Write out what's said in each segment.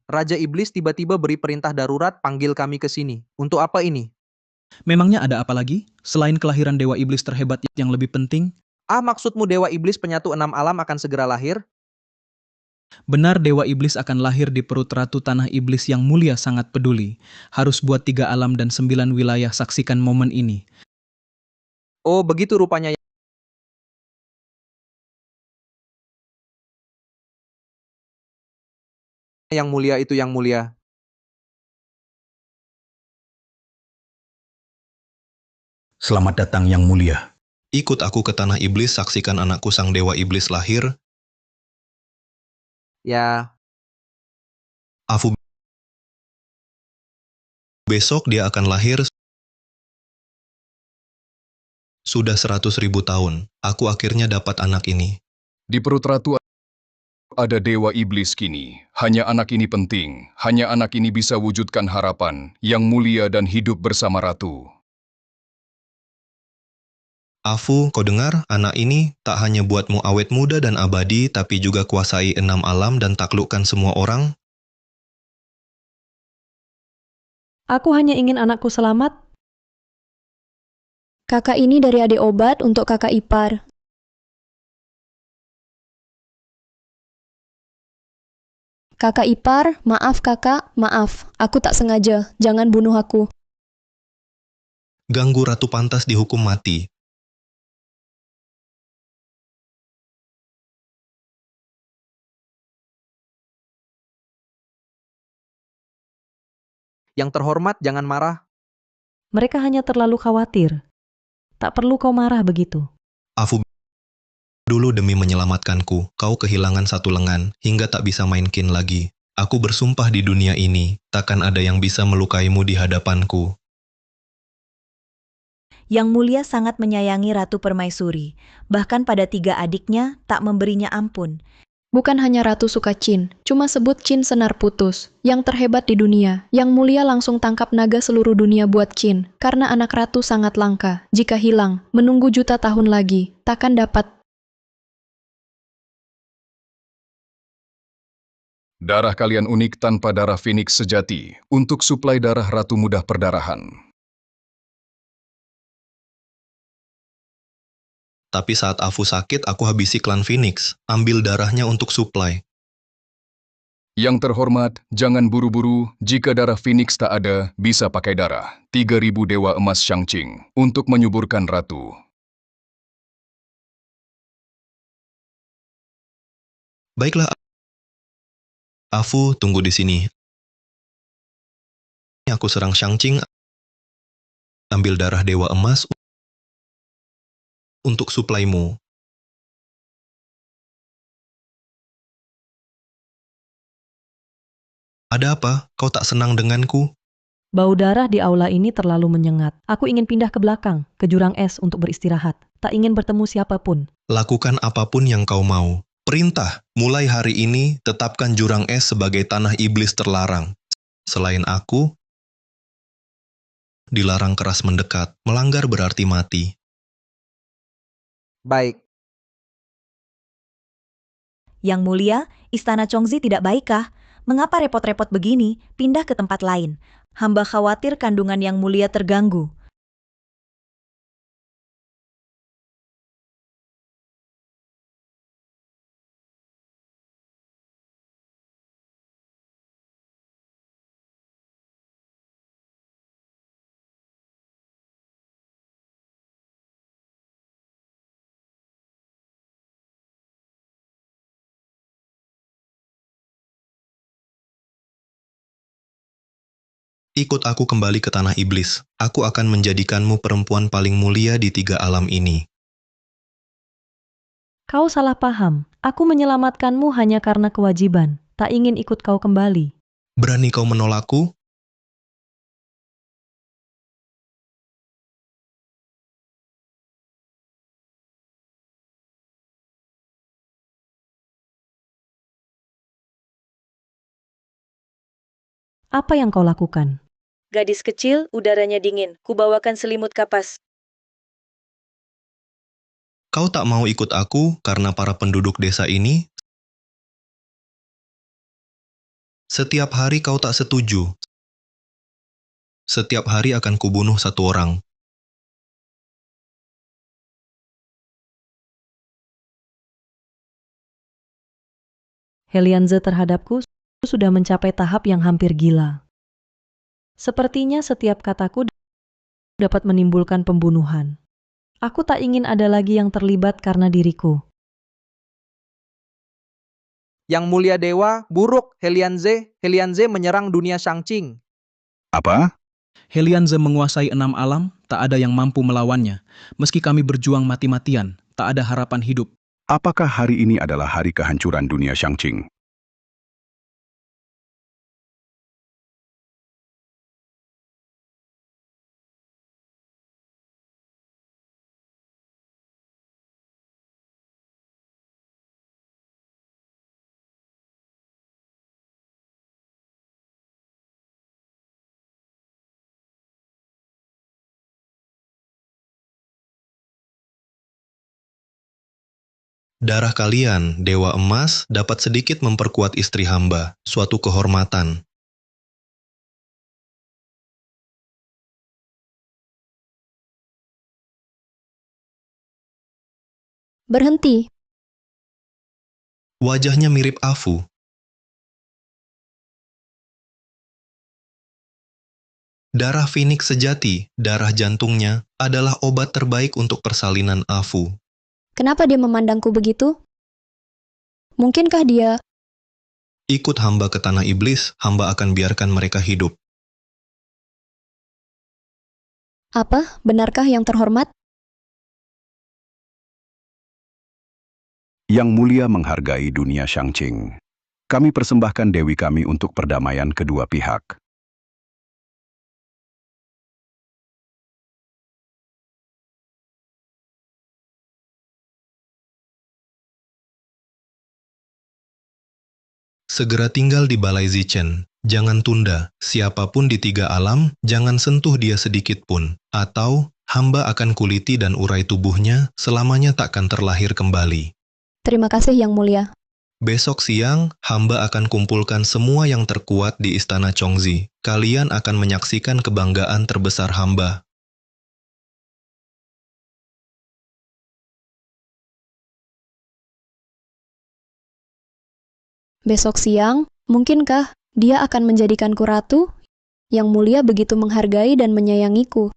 Raja Iblis tiba-tiba beri perintah darurat panggil kami ke sini. Untuk apa ini? Memangnya ada apa lagi? Selain kelahiran Dewa Iblis terhebat yang lebih penting? Maksudmu Dewa Iblis penyatu enam alam akan segera lahir? Benar Dewa Iblis akan lahir di perut Ratu Tanah Iblis yang mulia sangat peduli. Harus buat 3 alam dan 9 wilayah saksikan momen ini. Oh, begitu rupanya. Yang mulia itu yang mulia. Selamat datang yang mulia. Ikut aku ke Tanah Iblis, saksikan anakku sang Dewa Iblis lahir. Ya, Afu, besok dia akan lahir. Sudah 100.000 tahun, aku akhirnya dapat anak ini. Di perut ratu ada Dewa Iblis kini. Hanya anak ini penting. Hanya anak ini bisa wujudkan harapan yang mulia dan hidup bersama ratu. Afu, kau dengar? Anak ini tak hanya buatmu awet muda dan abadi, tapi juga kuasai 6 alam dan taklukkan semua orang. Aku hanya ingin anakku selamat. Kakak ini dari adik obat untuk kakak ipar. Kakak ipar, maaf kakak, maaf. Aku tak sengaja, jangan bunuh aku. Ganggu Ratu pantas dihukum mati. yang terhormat jangan marah. Mereka hanya terlalu khawatir. Tak perlu kau marah begitu. Afu, dulu demi menyelamatkanku, kau kehilangan satu lengan, hingga tak bisa main kin lagi. Aku bersumpah di dunia ini, takkan ada yang bisa melukaimu di hadapanku. Yang Mulia sangat menyayangi Ratu Permaisuri. Bahkan pada 3 adiknya tak memberinya ampun. Bukan hanya Ratu suka Qin, cuma sebut Qin senar putus. Yang terhebat di dunia, yang mulia langsung tangkap naga seluruh dunia buat Qin. Karena anak ratu sangat langka. Jika hilang, menunggu juta tahun lagi, takkan dapat. Darah kalian unik tanpa darah Phoenix sejati. Untuk suplai darah ratu mudah perdarahan. Tapi saat Afu sakit, aku habisi klan Phoenix. Ambil darahnya untuk suplai. Yang terhormat, jangan buru-buru. Jika darah Phoenix tak ada, bisa pakai darah 3.000 Dewa Emas Shangqing untuk menyuburkan ratu. Baiklah, Afu, tunggu di sini. Aku serang Shangqing. Ambil darah Dewa Emas untuk suplaimu. Ada apa? Kau tak senang denganku? Bau darah di aula ini terlalu menyengat. Aku ingin pindah ke belakang, ke jurang es untuk beristirahat. Tak ingin bertemu siapapun. Lakukan apapun yang kau mau. Perintah, mulai hari ini tetapkan jurang es sebagai tanah iblis terlarang. Selain aku, dilarang keras mendekat. Melanggar berarti mati. Baik. Yang Mulia, Istana Chongzi tidak baikkah? Mengapa repot-repot begini? Pindah ke tempat lain. Hamba khawatir kandungan Yang Mulia terganggu. Ikut aku kembali ke tanah iblis. Aku akan menjadikanmu perempuan paling mulia di 3 alam ini. Kau salah paham. Aku menyelamatkanmu hanya karena kewajiban. Tak ingin ikut kau kembali. Berani kau menolakku? Apa yang kau lakukan? Gadis kecil, udaranya dingin. Kubawakan selimut kapas. Kau tak mau ikut aku karena para penduduk desa ini Setiap hari kau tak setuju. Setiap hari akan kubunuh satu orang. Helianze terhadapku sudah mencapai tahap yang hampir gila. Sepertinya setiap kataku dapat menimbulkan pembunuhan. Aku tak ingin ada lagi yang terlibat karena diriku. Yang mulia dewa, buruk, Helianze. Helianze menyerang dunia Shangqing. Apa? Helianze menguasai 6 alam, tak ada yang mampu melawannya. Meski kami berjuang mati-matian, tak ada harapan hidup. Apakah hari ini adalah hari kehancuran dunia Shangqing? Darah kalian, Dewa Emas, dapat sedikit memperkuat istri hamba, suatu kehormatan. Berhenti. Wajahnya mirip Afu. Darah Phoenix sejati, darah jantungnya, adalah obat terbaik untuk persalinan Afu. Kenapa dia memandangku begitu? Mungkinkah dia... Ikut hamba ke tanah iblis, hamba akan biarkan mereka hidup. Apa? Benarkah yang terhormat? Yang mulia menghargai dunia Shangqing. Kami persembahkan dewi kami untuk perdamaian kedua pihak. Segera tinggal di Balai Zichen. Jangan tunda. Siapapun di 3 alam, jangan sentuh dia sedikit pun. Atau, hamba akan kuliti dan urai tubuhnya, selamanya takkan terlahir kembali. Terima kasih yang mulia. Besok siang, hamba akan kumpulkan semua yang terkuat di Istana Chongzi. Kalian akan menyaksikan kebanggaan terbesar hamba. Besok siang, mungkinkah dia akan menjadikanku ratu? Yang mulia begitu menghargai dan menyayangiku.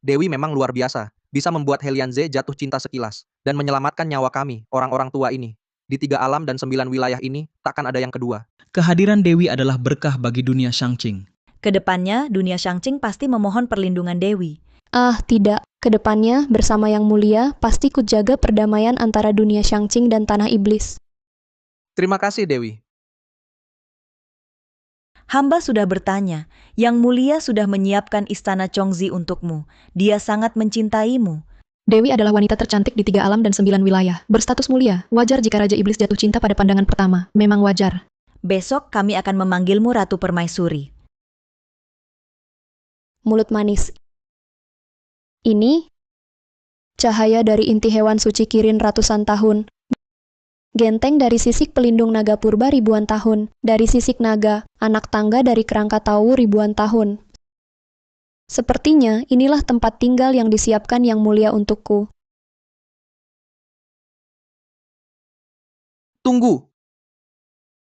Dewi memang luar biasa. Bisa membuat Helianze jatuh cinta sekilas. Dan menyelamatkan nyawa kami, orang-orang tua ini. Di 3 alam dan 9 wilayah ini, takkan ada yang kedua. Kehadiran Dewi adalah berkah bagi dunia Shangqing. Kedepannya, dunia Shangqing pasti memohon perlindungan Dewi. Ah, tidak. Kedepannya, bersama yang mulia, pasti ku jaga perdamaian antara dunia Shangqing dan tanah iblis. Terima kasih, Dewi. Hamba sudah bertanya, Yang Mulia sudah menyiapkan istana Chongzi untukmu. Dia sangat mencintaimu. Dewi adalah wanita tercantik di 3 alam dan 9 wilayah. Berstatus mulia. Wajar jika Raja Iblis jatuh cinta pada pandangan pertama. Memang wajar. Besok kami akan memanggilmu Ratu Permaisuri. Mulut manis. Ini cahaya dari inti hewan suci Kirin ratusan tahun. Genteng dari sisik pelindung naga purba ribuan tahun. Dari sisik naga, anak tangga dari kerangka tawu ribuan tahun. Sepertinya inilah tempat tinggal yang disiapkan yang mulia untukku. Tunggu!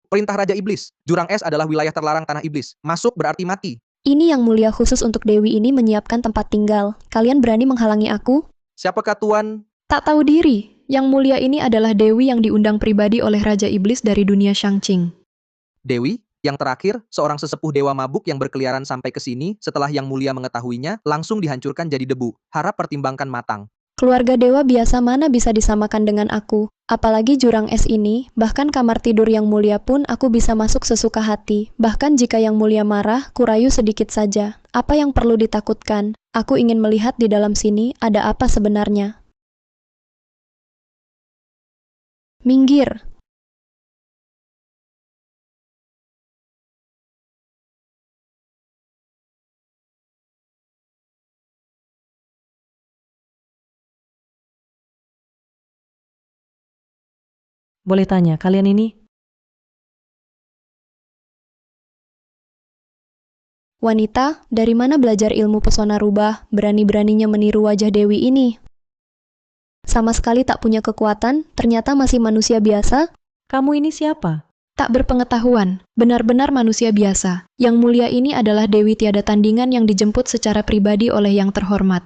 Perintah Raja Iblis. Jurang es adalah wilayah terlarang tanah iblis. Masuk berarti mati. Ini yang mulia khusus untuk Dewi ini menyiapkan tempat tinggal. Kalian berani menghalangi aku? Siapakah Tuan? Tak tahu diri. Yang mulia ini adalah Dewi yang diundang pribadi oleh Raja Iblis dari dunia Shangqing. Dewi? Yang terakhir, seorang sesepuh dewa mabuk yang berkeliaran sampai ke sini, setelah Yang Mulia mengetahuinya, langsung dihancurkan jadi debu. Harap pertimbangkan matang. Keluarga dewa biasa mana bisa disamakan dengan aku? Apalagi jurang es ini, bahkan kamar tidur yang mulia pun aku bisa masuk sesuka hati. Bahkan jika yang mulia marah, kurayu sedikit saja. Apa yang perlu ditakutkan? Aku ingin melihat di dalam sini ada apa sebenarnya. Minggir. Boleh tanya, kalian ini Wanita, dari mana belajar ilmu pesona rubah, berani-beraninya meniru wajah Dewi ini? Sama sekali tak punya kekuatan, ternyata masih manusia biasa? Kamu ini siapa? Tak berpengetahuan, benar-benar manusia biasa. Yang mulia ini adalah Dewi tiada tandingan yang dijemput secara pribadi oleh yang terhormat.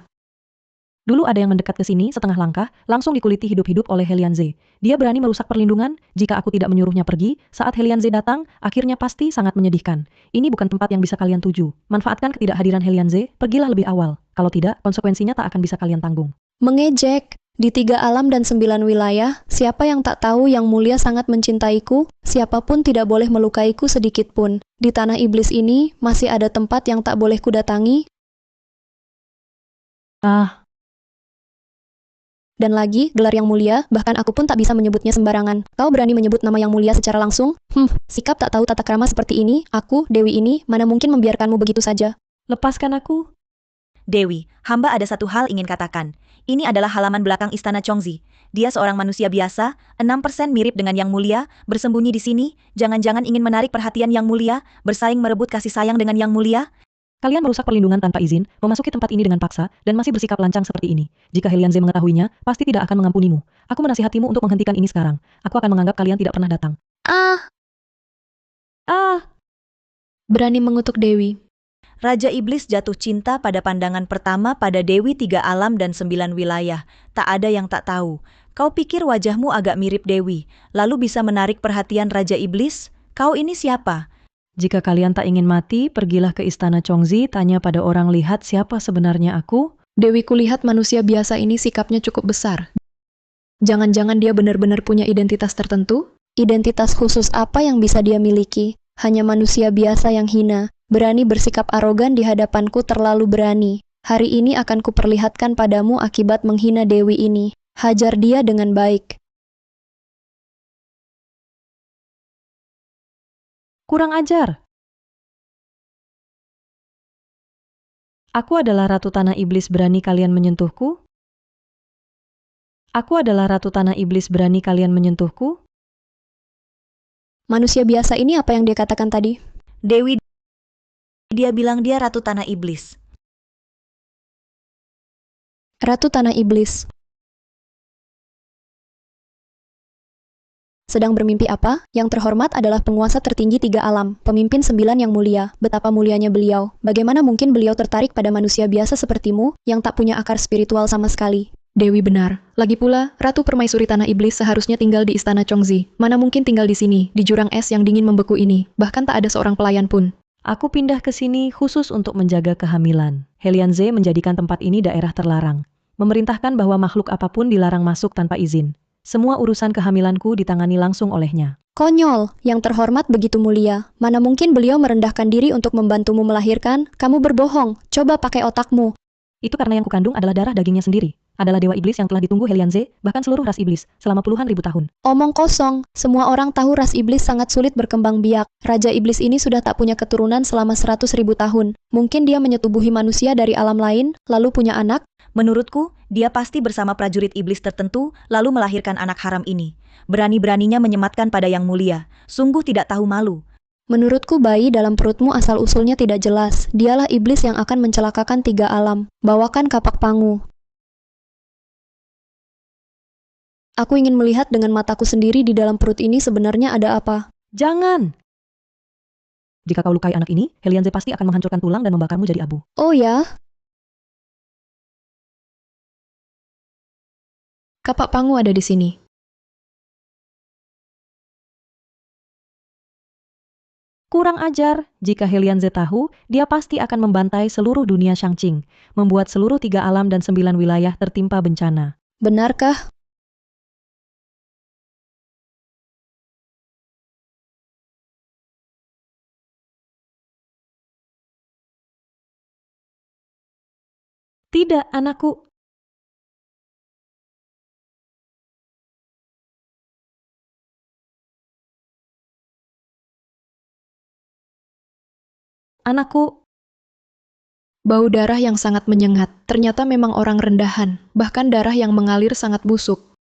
Dulu ada yang mendekat ke sini setengah langkah, langsung dikuliti hidup-hidup oleh Helianze. Dia berani merusak perlindungan, jika aku tidak menyuruhnya pergi, saat Helianze datang, akhirnya pasti sangat menyedihkan. Ini bukan tempat yang bisa kalian tuju. Manfaatkan ketidakhadiran Helianze, pergilah lebih awal. Kalau tidak, konsekuensinya tak akan bisa kalian tanggung. Mengejek, di 3 alam dan 9 wilayah, siapa yang tak tahu yang mulia sangat mencintaiku? Siapapun tidak boleh melukaiku sedikit pun. Di tanah iblis ini, masih ada tempat yang tak boleh kudatangi? Ah, Dan lagi, gelar yang mulia, bahkan aku pun tak bisa menyebutnya sembarangan. Kau berani menyebut nama yang mulia secara langsung? Sikap tak tahu tata krama seperti ini, aku, Dewi ini, mana mungkin membiarkanmu begitu saja. lepaskan aku. Dewi, hamba ada satu hal ingin katakan. Ini adalah halaman belakang Istana Chongzi. Dia seorang manusia biasa, 6% mirip dengan Yang Mulia, bersembunyi di sini, jangan-jangan ingin menarik perhatian Yang Mulia, bersaing merebut kasih sayang dengan Yang Mulia. Kalian merusak perlindungan tanpa izin, memasuki tempat ini dengan paksa, dan masih bersikap lancang seperti ini. Jika Helianze mengetahuinya, pasti tidak akan mengampunimu. Aku menasihatimu untuk menghentikan ini sekarang. Aku akan menganggap kalian tidak pernah datang. Ah, berani mengutuk Dewi. Raja Iblis jatuh cinta pada pandangan pertama pada Dewi 3 alam dan 9 wilayah. Tak ada yang tak tahu. Kau pikir wajahmu agak mirip Dewi, lalu bisa menarik perhatian Raja Iblis? Kau ini siapa? Jika kalian tak ingin mati, pergilah ke Istana Chongzi, tanya pada orang lihat siapa sebenarnya aku. Dewi kulihat manusia biasa ini sikapnya cukup besar. Jangan-jangan dia benar-benar punya identitas tertentu? Identitas khusus apa yang bisa dia miliki? Hanya manusia biasa yang hina, berani bersikap arogan di hadapanku, terlalu berani. Hari ini akan kuperlihatkan padamu akibat menghina Dewi ini. Hajar dia dengan baik. Kurang ajar. Aku adalah Ratu Tanah Iblis, berani kalian menyentuhku? Aku adalah Ratu Tanah Iblis, berani kalian menyentuhku? Manusia biasa ini apa yang dia katakan tadi? Dewi, dia bilang dia Ratu Tanah Iblis. Ratu Tanah Iblis. Sedang bermimpi apa? Yang terhormat adalah penguasa tertinggi 3 alam, pemimpin 9 yang mulia. Betapa mulianya beliau. Bagaimana mungkin beliau tertarik pada manusia biasa sepertimu, yang tak punya akar spiritual sama sekali? Dewi benar. Lagi pula, Ratu Permaisuri Tanah Iblis seharusnya tinggal di Istana Chongzi. Mana mungkin tinggal di sini, di jurang es yang dingin membeku ini. Bahkan tak ada seorang pelayan pun. Aku pindah ke sini khusus untuk menjaga kehamilan. Helianze menjadikan tempat ini daerah terlarang. Memerintahkan bahwa makhluk apapun dilarang masuk tanpa izin. Semua urusan kehamilanku ditangani langsung olehnya. Konyol, yang terhormat begitu mulia. Mana mungkin beliau merendahkan diri untuk membantumu melahirkan? Kamu berbohong, coba pakai otakmu. Itu karena yang kukandung adalah darah dagingnya sendiri. Adalah dewa iblis yang telah ditunggu Helianze, bahkan seluruh ras iblis, selama puluhan ribu tahun. Omong kosong, semua orang tahu ras iblis sangat sulit berkembang biak. Raja iblis ini sudah tak punya keturunan selama 100.000 tahun. Mungkin dia menyetubuhi manusia dari alam lain, lalu punya anak? Menurutku, dia pasti bersama prajurit iblis tertentu, lalu melahirkan anak haram ini. Berani-beraninya menyematkan pada Yang Mulia. Sungguh tidak tahu malu. Menurutku bayi dalam perutmu asal-usulnya tidak jelas. Dialah iblis yang akan mencelakakan 3 alam. Bawakan kapak pangu. Aku ingin melihat dengan mataku sendiri di dalam perut ini sebenarnya ada apa. Jangan! Jika kau lukai anak ini, Helianze pasti akan menghancurkan tulang dan membakarmu jadi abu. Oh ya? Kapak pangu ada di sini. Kurang ajar, jika Helianze tahu, dia pasti akan membantai seluruh dunia Shangqing, membuat seluruh 3 alam dan 9 wilayah tertimpa bencana. Benarkah? Tidak, anakku. Anakku. Bau darah yang sangat menyengat. Ternyata memang orang rendahan. Bahkan darah yang mengalir sangat busuk.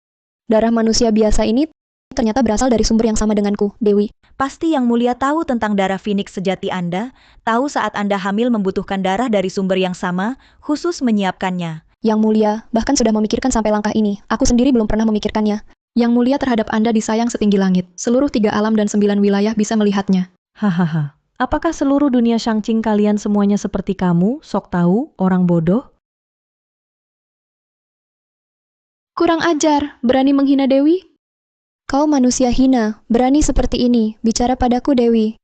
Darah manusia biasa ini ternyata berasal dari sumber yang sama denganku, Dewi. Pasti Yang Mulia tahu tentang darah Phoenix sejati Anda, tahu saat Anda hamil membutuhkan darah dari sumber yang sama, khusus menyiapkannya. Yang Mulia, bahkan sudah memikirkan sampai langkah ini. Aku sendiri belum pernah memikirkannya. Yang Mulia terhadap Anda disayang setinggi langit. Seluruh 3 alam dan 9 wilayah bisa melihatnya. Hahaha. Apakah seluruh dunia Shangqing kalian semuanya seperti kamu, sok tahu, orang bodoh? Kurang ajar, berani menghina Dewi? Kau manusia hina, berani seperti ini, bicara padaku Dewi.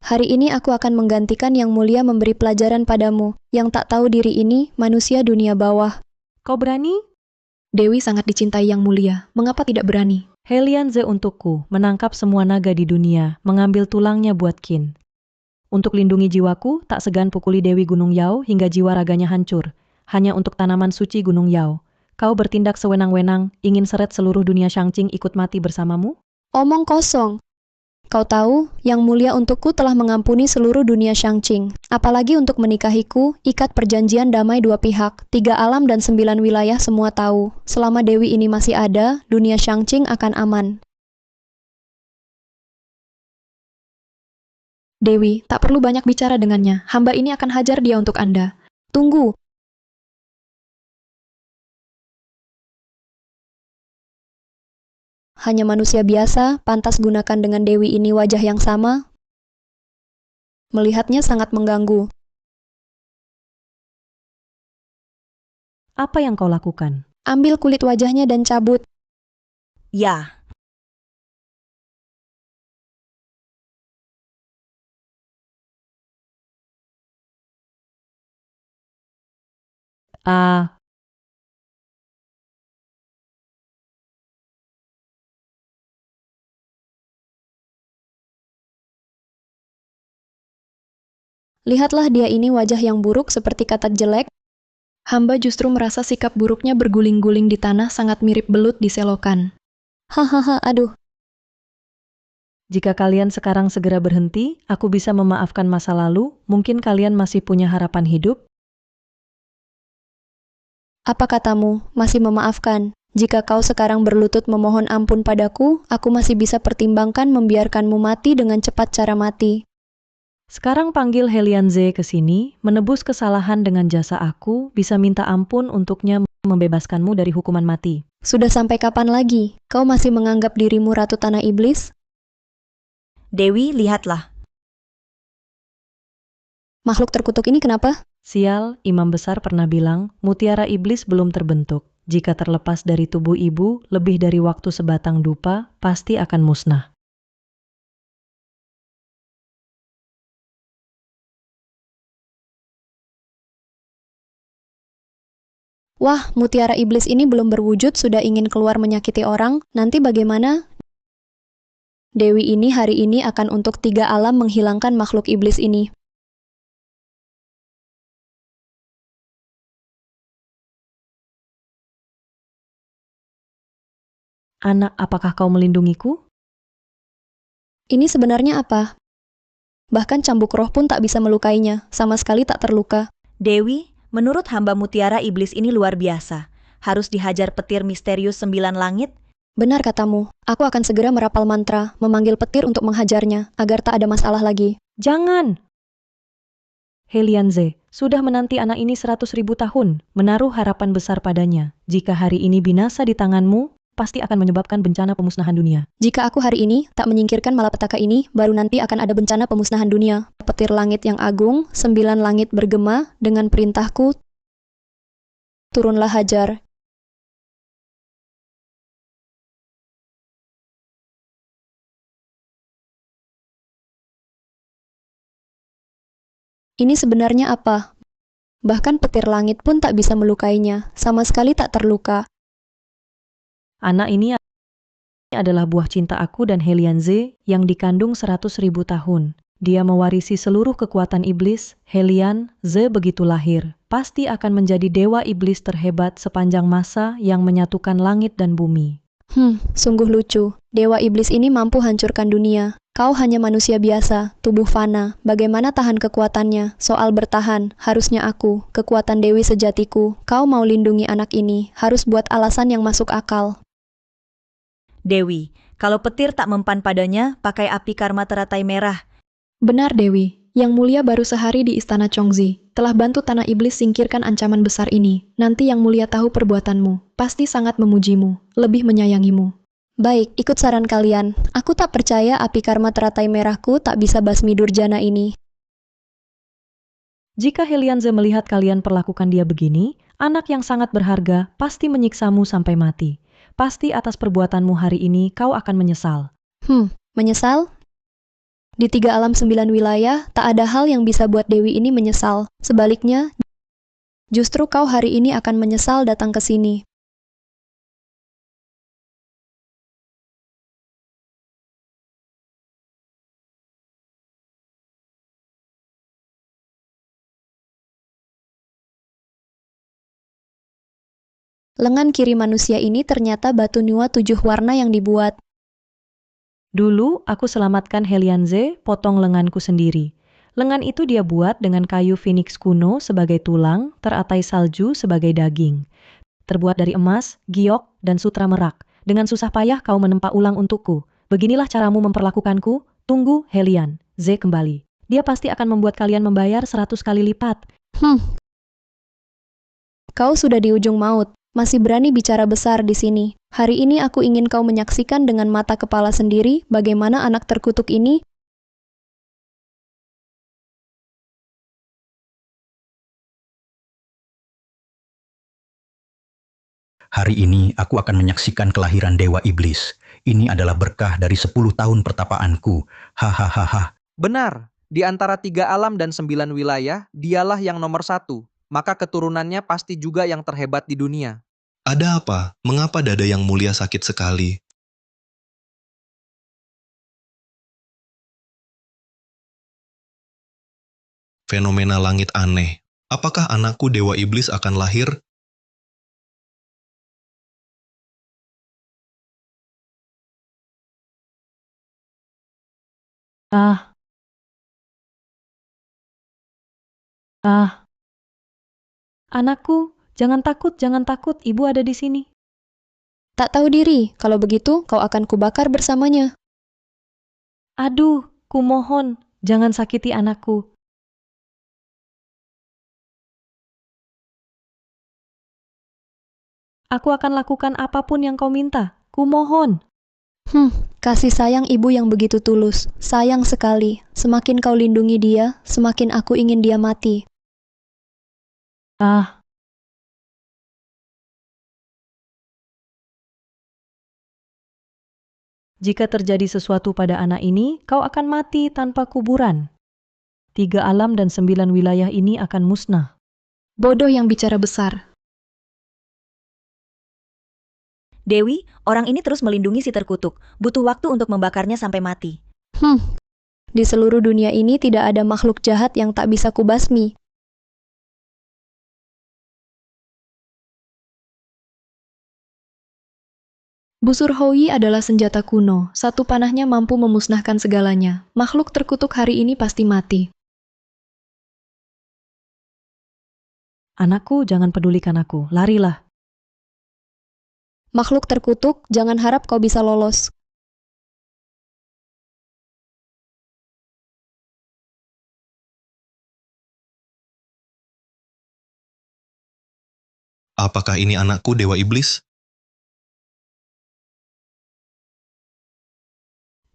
Hari ini aku akan menggantikan Yang Mulia memberi pelajaran padamu. Yang tak tahu diri ini, manusia dunia bawah. Kau berani? Dewi sangat dicintai Yang Mulia, mengapa tidak berani? Helianze untukku, menangkap semua naga di dunia, mengambil tulangnya buat Qin. Untuk lindungi jiwaku, tak segan pukuli Dewi Gunung Yao hingga jiwa raganya hancur. Hanya untuk tanaman suci Gunung Yao. Kau bertindak sewenang-wenang, ingin seret seluruh dunia Shangqing ikut mati bersamamu? Omong kosong. Kau tahu, Yang Mulia untukku telah mengampuni seluruh dunia Shangqing. Apalagi untuk menikahiku, ikat perjanjian damai 2 pihak. 3 alam dan 9 wilayah semua tahu. Selama Dewi ini masih ada, dunia Shangqing akan aman. Dewi, tak perlu banyak bicara dengannya. Hamba ini akan hajar dia untuk Anda. Tunggu. Hanya manusia biasa, pantas gunakan dengan Dewi ini wajah yang sama. Melihatnya sangat mengganggu. Apa yang kau lakukan? Ambil kulit wajahnya dan cabut. Ya. Ah, Lihatlah dia ini wajah yang buruk seperti kata jelek. Hamba justru merasa sikap buruknya berguling-guling di tanah sangat mirip belut di selokan. Hahaha, aduh. jika kalian sekarang segera berhenti, aku bisa memaafkan masa lalu, mungkin kalian masih punya harapan hidup. Apa katamu, masih memaafkan? Jika kau sekarang berlutut memohon ampun padaku, aku masih bisa pertimbangkan membiarkanmu mati dengan cepat cara mati. Sekarang panggil Helianze ke sini, menebus kesalahan dengan jasa aku, bisa minta ampun untuknya membebaskanmu dari hukuman mati. Sudah sampai kapan lagi? Kau masih menganggap dirimu Ratu Tanah Iblis? Dewi, lihatlah. Makhluk terkutuk ini kenapa? Sial, Imam Besar pernah bilang, mutiara iblis belum terbentuk. Jika terlepas dari tubuh ibu, lebih dari waktu sebatang dupa, pasti akan musnah. Wah, mutiara iblis ini belum berwujud sudah ingin keluar menyakiti orang, nanti bagaimana? Dewi ini hari ini akan untuk 3 alam menghilangkan makhluk iblis ini. Anak, apakah kau melindungiku? Ini sebenarnya apa? Bahkan cambuk roh pun tak bisa melukainya, sama sekali tak terluka. Dewi, menurut hamba mutiara iblis ini luar biasa. Harus dihajar petir misterius 9 langit. Benar katamu, aku akan segera merapal mantra, memanggil petir untuk menghajarnya, agar tak ada masalah lagi. Jangan! Helianze, sudah menanti anak ini 100.000 tahun, menaruh harapan besar padanya. Jika hari ini binasa di tanganmu, pasti akan menyebabkan bencana pemusnahan dunia. Jika aku hari ini tak menyingkirkan malapetaka ini, baru nanti akan ada bencana pemusnahan dunia. Petir langit yang agung, 9 langit bergema, dengan perintahku, turunlah hajar. Ini sebenarnya apa? Bahkan petir langit pun tak bisa melukainya, sama sekali tak terluka. Anak ini adalah buah cinta aku dan Helianze yang dikandung 100.000 tahun. Dia mewarisi seluruh kekuatan iblis. Helianze begitu lahir, pasti akan menjadi dewa iblis terhebat sepanjang masa yang menyatukan langit dan bumi. Sungguh lucu. Dewa iblis ini mampu hancurkan dunia. Kau hanya manusia biasa, tubuh fana. Bagaimana tahan kekuatannya? Soal bertahan, harusnya aku, kekuatan Dewi sejatiku. Kau mau lindungi anak ini, harus buat alasan yang masuk akal. Dewi, Kalau petir tak mempan padanya, pakai api karma teratai merah. Benar Dewi, Yang Mulia baru sehari di Istana Chongzi, telah bantu Tanah Iblis singkirkan ancaman besar ini. Nanti Yang Mulia tahu perbuatanmu, pasti sangat memujimu, lebih menyayangimu. Baik, ikut saran kalian. Aku tak percaya api karma teratai merahku tak bisa basmi Durjana ini. Jika Helianze melihat kalian perlakukan dia begini, anak yang sangat berharga pasti menyiksamu sampai mati. Pasti atas perbuatanmu hari ini kau akan menyesal. Menyesal? Di 3 alam 9 wilayah, tak ada hal yang bisa buat Dewi ini menyesal. Sebaliknya, justru kau hari ini akan menyesal datang ke sini. Lengan kiri manusia ini ternyata batu nua 7 warna yang dibuat. Dulu aku selamatkan Helianze, potong lenganku sendiri. Lengan itu dia buat dengan kayu phoenix kuno sebagai tulang, teratai salju sebagai daging. Terbuat dari emas, giok, dan sutra merak. Dengan susah payah kau menempa ulang untukku. Beginilah caramu memperlakukanku. Tunggu, Helianze kembali. Dia pasti akan membuat kalian membayar 100 kali lipat. Kau sudah di ujung maut. Masih berani bicara besar di sini. Hari ini aku ingin kau menyaksikan dengan mata kepala sendiri bagaimana anak terkutuk ini. Hari ini aku akan menyaksikan kelahiran Dewa Iblis. Ini adalah berkah dari 10 tahun pertapaanku. Hahaha. Benar, di antara 3 alam dan 9 wilayah, dialah yang nomor 1. Maka keturunannya pasti juga yang terhebat di dunia. Ada apa? Mengapa dada Yang Mulia sakit sekali? Fenomena langit aneh. Apakah anakku Dewa Iblis akan lahir? Anakku, jangan takut, ibu ada di sini. Tak tahu diri, kalau begitu kau akan kubakar bersamanya. Aduh, kumohon, jangan sakiti anakku. Aku akan lakukan apapun yang kau minta, kumohon. Kasih sayang ibu yang begitu tulus. Sayang sekali. Semakin kau lindungi dia, semakin aku ingin dia mati. Jika terjadi sesuatu pada anak ini, kau akan mati tanpa kuburan. 3 alam dan 9 wilayah ini akan musnah. Bodoh yang bicara besar. Dewi, orang ini terus melindungi si terkutuk. Butuh waktu untuk membakarnya sampai mati. Di seluruh dunia ini tidak ada makhluk jahat yang tak bisa kubasmi. Busur Houyi adalah senjata kuno. Satu panahnya mampu memusnahkan segalanya. Makhluk terkutuk hari ini pasti mati. Anakku, jangan pedulikan aku, larilah. Makhluk terkutuk, jangan harap kau bisa lolos. Apakah ini anakku Dewa Iblis?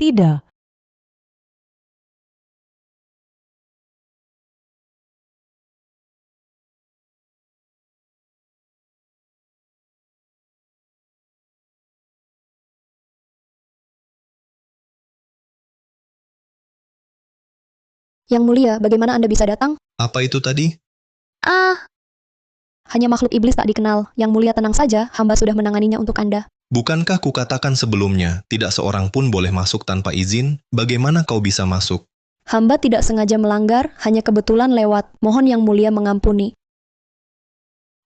Tidak. Yang Mulia, bagaimana Anda bisa datang? Apa itu tadi? Hanya makhluk iblis tak dikenal. Yang Mulia tenang saja, hamba sudah menanganinya untuk Anda. Bukankah kukatakan sebelumnya, tidak seorang pun boleh masuk tanpa izin? Bagaimana kau bisa masuk? Hamba tidak sengaja melanggar, hanya kebetulan lewat. Mohon Yang Mulia mengampuni.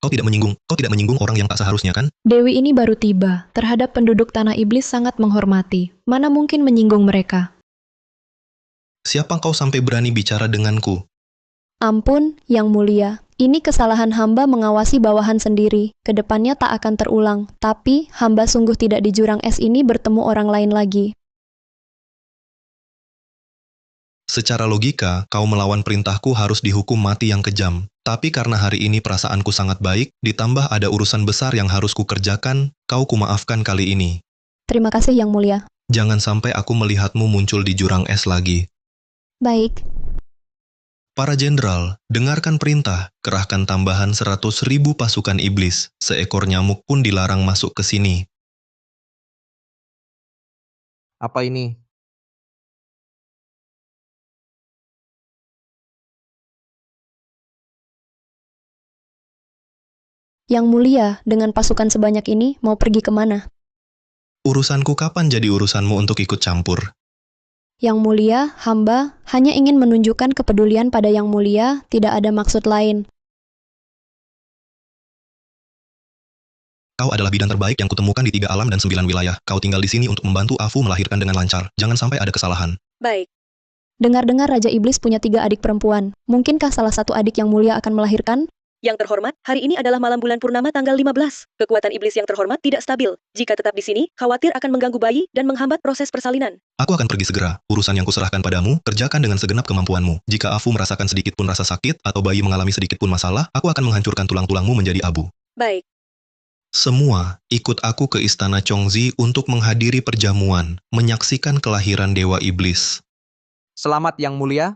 Kau tidak menyinggung orang yang tak seharusnya, kan? Dewi ini baru tiba. Terhadap penduduk tanah iblis sangat menghormati. Mana mungkin menyinggung mereka? Siapa kau sampai berani bicara denganku? Ampun, Yang Mulia. Ini kesalahan hamba mengawasi bawahan sendiri. Kedepannya tak akan terulang. Tapi, hamba sungguh tidak di jurang es ini bertemu orang lain lagi. Secara logika, kau melawan perintahku harus dihukum mati yang kejam. Tapi karena hari ini perasaanku sangat baik, ditambah ada urusan besar yang harus kukerjakan, kau kumaafkan kali ini. Terima kasih Yang Mulia. Jangan sampai aku melihatmu muncul di jurang es lagi. Baik. Para jenderal, dengarkan perintah, kerahkan tambahan 100.000 pasukan iblis, seekor nyamuk pun dilarang masuk ke sini. Apa ini? Yang Mulia, dengan pasukan sebanyak ini, mau pergi kemana? Urusanku kapan jadi urusanmu untuk ikut campur? Yang Mulia, hamba hanya ingin menunjukkan kepedulian pada Yang Mulia, tidak ada maksud lain. Kau adalah bidan terbaik yang kutemukan di 3 alam dan 9 wilayah. Kau tinggal di sini untuk membantu Afu melahirkan dengan lancar. Jangan sampai ada kesalahan. Baik. Dengar-dengar Raja Iblis punya 3 adik perempuan. Mungkinkah salah satu adik Yang Mulia akan melahirkan? Yang terhormat, hari ini adalah malam bulan purnama tanggal 15. Kekuatan iblis yang terhormat tidak stabil. Jika tetap di sini, khawatir akan mengganggu bayi dan menghambat proses persalinan. Aku akan pergi segera. Urusan yang kuserahkan padamu, kerjakan dengan segenap kemampuanmu. Jika Afu merasakan sedikit pun rasa sakit, atau bayi mengalami sedikit pun masalah, aku akan menghancurkan tulang-tulangmu menjadi abu. Baik. Semua, ikut aku ke Istana Chongzi untuk menghadiri perjamuan, menyaksikan kelahiran Dewa Iblis. Selamat Yang Mulia.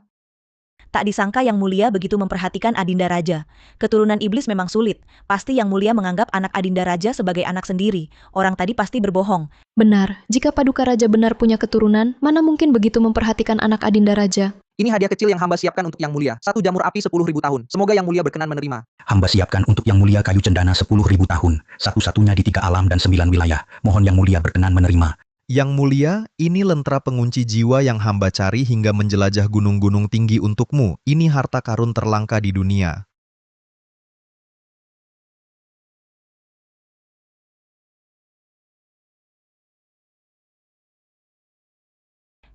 Tak disangka Yang Mulia begitu memperhatikan Adinda Raja. Keturunan iblis memang sulit. Pasti Yang Mulia menganggap anak Adinda Raja sebagai anak sendiri. Orang tadi pasti berbohong. Benar, jika Paduka Raja benar punya keturunan, mana mungkin begitu memperhatikan anak Adinda Raja? Ini hadiah kecil yang hamba siapkan untuk Yang Mulia. 1 jamur api 10.000 tahun. Semoga Yang Mulia berkenan menerima. Hamba siapkan untuk Yang Mulia kayu cendana 10.000 tahun, satu-satunya di 3 alam dan 9 wilayah. Mohon Yang Mulia berkenan menerima. Yang Mulia, ini lentera pengunci jiwa yang hamba cari hingga menjelajah gunung-gunung tinggi untukmu. Ini harta karun terlangka di dunia.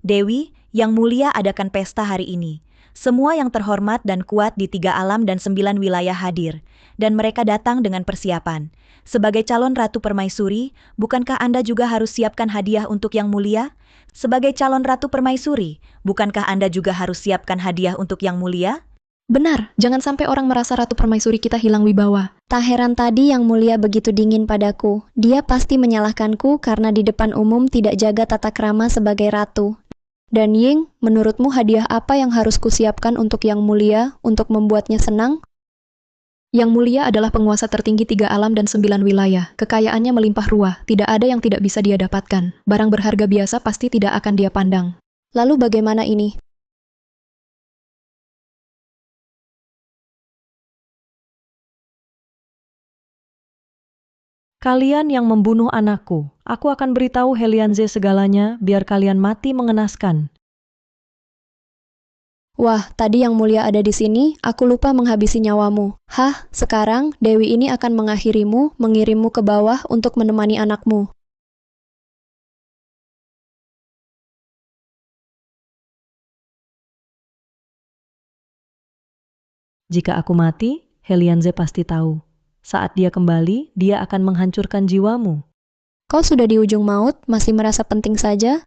Dewi, Yang Mulia adakan pesta hari ini. Semua yang terhormat dan kuat di 3 alam dan 9 wilayah hadir. Dan mereka datang dengan persiapan. Sebagai calon Ratu Permaisuri, bukankah Anda juga harus siapkan hadiah untuk Yang Mulia? Sebagai calon Ratu Permaisuri, bukankah Anda juga harus siapkan hadiah untuk Yang Mulia? Benar, jangan sampai orang merasa Ratu Permaisuri kita hilang wibawa. Tak heran tadi Yang Mulia begitu dingin padaku. Dia pasti menyalahkanku karena di depan umum tidak jaga tata krama sebagai ratu. Dan Ying, menurutmu hadiah apa yang harus kusiapkan untuk Yang Mulia untuk membuatnya senang? Yang Mulia adalah penguasa tertinggi 3 alam dan 9 wilayah. Kekayaannya melimpah ruah, tidak ada yang tidak bisa dia dapatkan. Barang berharga biasa pasti tidak akan dia pandang. Lalu bagaimana ini? Kalian yang membunuh anakku, aku akan beritahu Helianze segalanya biar kalian mati mengenaskan. Wah, tadi Yang Mulia ada di sini, aku lupa menghabisi nyawamu. Hah, sekarang Dewi ini akan mengakhirimu, mengirimmu ke bawah untuk menemani anakmu. Jika aku mati, Helianze pasti tahu. Saat dia kembali, dia akan menghancurkan jiwamu. Kau sudah di ujung maut, masih merasa penting saja?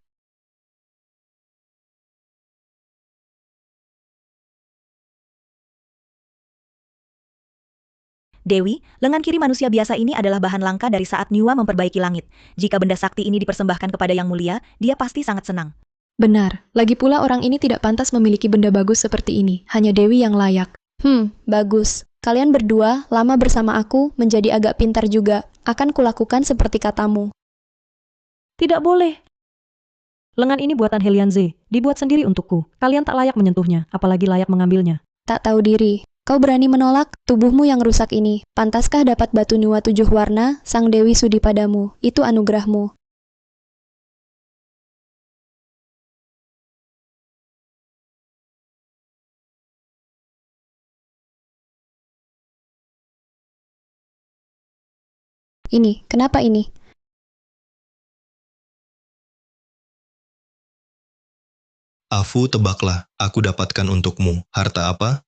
Dewi, lengan kiri manusia biasa ini adalah bahan langka dari saat Nyua memperbaiki langit. Jika benda sakti ini dipersembahkan kepada Yang Mulia, dia pasti sangat senang. Benar, lagi pula orang ini tidak pantas memiliki benda bagus seperti ini, hanya Dewi yang layak. Bagus. Kalian berdua, lama bersama aku, menjadi agak pintar juga. Akan kulakukan seperti katamu. Tidak boleh. Lengan ini buatan Helianze, dibuat sendiri untukku. Kalian tak layak menyentuhnya, apalagi layak mengambilnya. Tak tahu diri. Kau berani menolak tubuhmu yang rusak ini. Pantaskah dapat batu Nyua 7 warna, Sang Dewi sudi padamu. Itu anugerahmu. Ini, kenapa ini? Afu, tebaklah, aku dapatkan untukmu. Harta apa?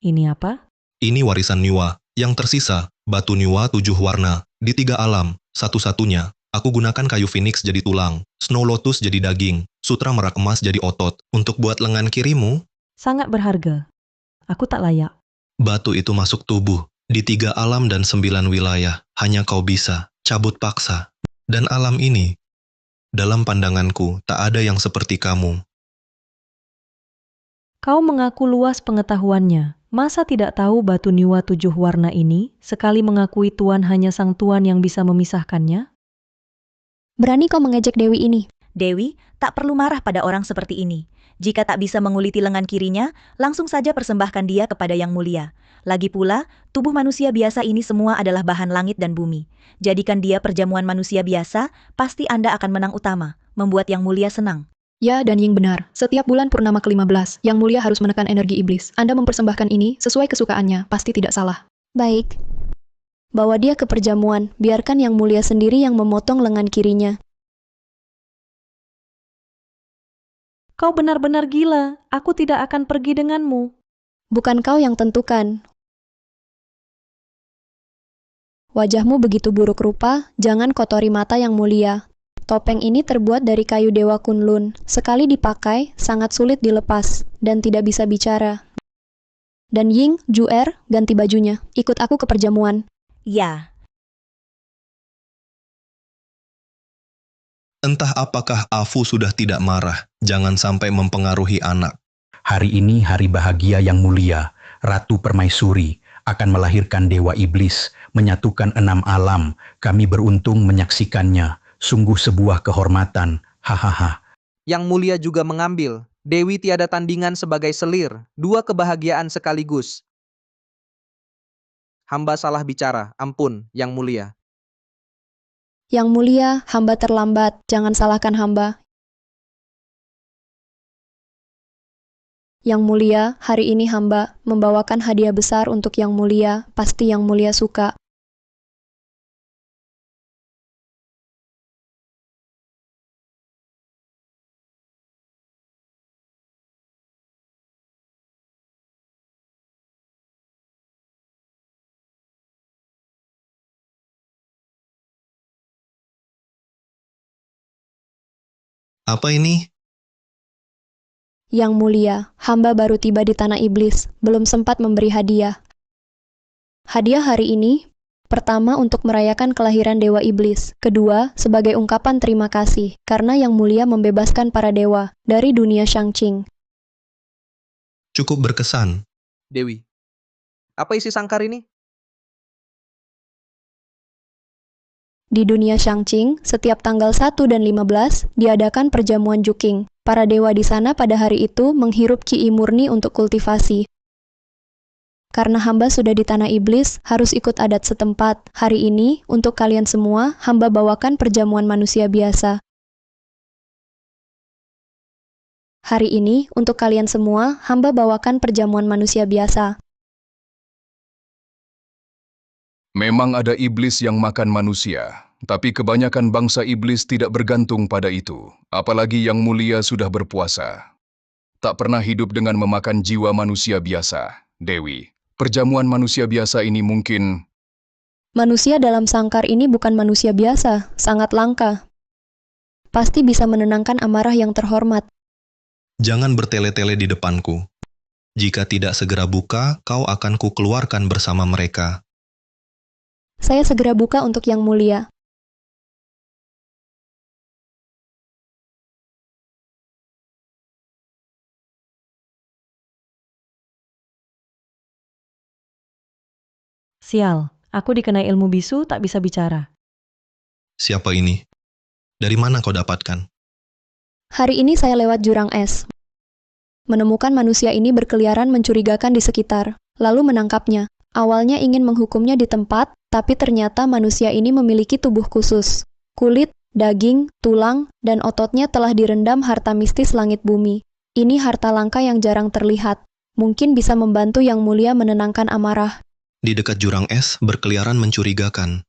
Ini apa? Ini warisan Niwa. Yang tersisa, batu Niwa 7 warna, di 3 alam, satu-satunya. Aku gunakan kayu phoenix jadi tulang, snow lotus jadi daging, sutra merak emas jadi otot. Untuk buat lengan kirimu, Sangat berharga. Aku tak layak. batu itu masuk tubuh. Di 3 alam dan 9 wilayah, hanya kau bisa cabut paksa. Dan alam ini, dalam pandanganku, tak ada yang seperti kamu. Kau mengaku luas pengetahuannya. Masa tidak tahu batu Niwa 7 warna ini, sekali mengakui Tuan hanya sang Tuan yang bisa memisahkannya? Berani kau mengejek Dewi ini? Dewi, tak perlu marah pada orang seperti ini. Jika tak bisa menguliti lengan kirinya, langsung saja persembahkan dia kepada Yang Mulia. Lagi pula, tubuh manusia biasa ini semua adalah bahan langit dan bumi. Jadikan dia perjamuan manusia biasa, pasti Anda akan menang utama, membuat Yang Mulia senang. Ya dan Ying benar. Setiap bulan purnama ke-15, Yang Mulia harus menekan energi iblis. Anda mempersembahkan ini sesuai kesukaannya, pasti tidak salah. Baik. Bawa dia ke perjamuan, biarkan Yang Mulia sendiri yang memotong lengan kirinya. Kau benar-benar gila. Aku tidak akan pergi denganmu. Bukan kau yang tentukan. Wajahmu begitu buruk rupa, jangan kotori mata Yang Mulia. Topeng ini terbuat dari kayu Dewa Kunlun. Sekali dipakai, sangat sulit dilepas, dan tidak bisa bicara. Dan Ying, Juer, ganti bajunya. Ikut aku ke perjamuan. Ya. Entah apakah Afu sudah tidak marah, jangan sampai mempengaruhi anak. Hari ini hari bahagia yang mulia. Ratu Permaisuri akan melahirkan Dewa Iblis, menyatukan 6 alam. Kami beruntung menyaksikannya. Sungguh sebuah kehormatan. Hahaha. Yang Mulia juga mengambil. Dewi tiada tandingan sebagai selir. 2 kebahagiaan sekaligus. Hamba salah bicara. Ampun, Yang Mulia. Yang Mulia, hamba terlambat. Jangan salahkan hamba. Yang Mulia, hari ini hamba membawakan hadiah besar untuk Yang Mulia. Pasti Yang Mulia suka. Apa ini? Yang Mulia, hamba baru tiba di tanah iblis, belum sempat memberi hadiah. Hadiah hari ini, pertama untuk merayakan kelahiran Dewa Iblis, kedua sebagai ungkapan terima kasih karena Yang Mulia membebaskan para dewa dari dunia Shangqing. Cukup berkesan. Dewi. Apa isi sangkar ini? Di dunia Shangqing, setiap tanggal 1 dan 15 diadakan perjamuan Juking. Para dewa di sana pada hari itu menghirup ki murni untuk kultivasi. Karena hamba sudah di tanah iblis, harus ikut adat setempat. Hari ini, untuk kalian semua, hamba bawakan perjamuan manusia biasa. Hari ini, untuk kalian semua, hamba bawakan perjamuan manusia biasa. Memang ada iblis yang makan manusia, tapi kebanyakan bangsa iblis tidak bergantung pada itu, apalagi Yang Mulia sudah berpuasa. Tak pernah hidup dengan memakan jiwa manusia biasa, Dewi. Perjamuan manusia biasa ini mungkin... Manusia dalam sangkar ini bukan manusia biasa, sangat langka. Pasti bisa menenangkan amarah yang terhormat. Jangan bertele-tele di depanku. Jika tidak segera buka, kau akan kukeluarkan bersama mereka. Saya segera buka untuk Yang Mulia. Sial, aku dikenai ilmu bisu tak bisa bicara. Siapa ini? Dari mana kau dapatkan? Hari ini saya lewat jurang es. Menemukan manusia ini berkeliaran mencurigakan di sekitar, lalu menangkapnya. Awalnya ingin menghukumnya di tempat, tapi ternyata manusia ini memiliki tubuh khusus. Kulit, daging, tulang, dan ototnya telah direndam harta mistis langit bumi. Ini harta langka yang jarang terlihat. Mungkin bisa membantu Yang Mulia menenangkan amarah. Di dekat jurang es berkeliaran mencurigakan.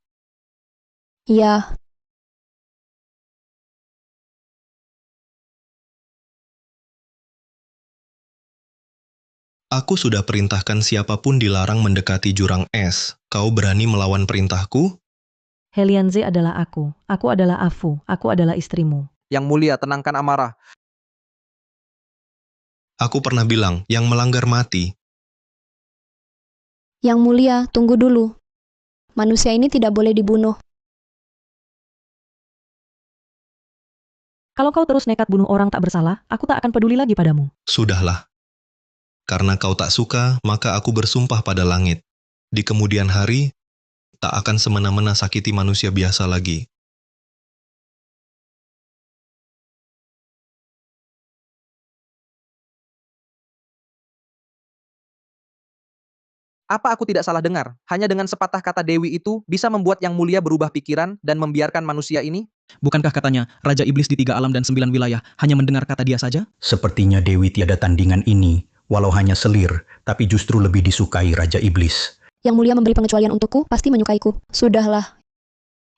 Ya. Aku sudah perintahkan siapapun dilarang mendekati jurang es. Kau berani melawan perintahku? Helianze adalah aku. Aku adalah Afu. Aku adalah istrimu. Yang mulia, tenangkan amarah. Aku pernah bilang, yang melanggar mati. Yang mulia, tunggu dulu. Manusia ini tidak boleh dibunuh. Kalau kau terus nekat bunuh orang tak bersalah, aku tak akan peduli lagi padamu. Sudahlah. Karena kau tak suka, maka aku bersumpah pada langit. Di kemudian hari, tak akan semena-mena sakiti manusia biasa lagi. Apa aku tidak salah dengar? Hanya dengan sepatah kata Dewi itu bisa membuat Yang Mulia berubah pikiran dan membiarkan manusia ini? Bukankah katanya, Raja Iblis di 3 alam dan 9 wilayah hanya mendengar kata dia saja? Sepertinya Dewi tiada tandingan ini, walau hanya selir, tapi justru lebih disukai Raja Iblis. Yang mulia memberi pengecualian untukku, pasti menyukaiku. Sudahlah.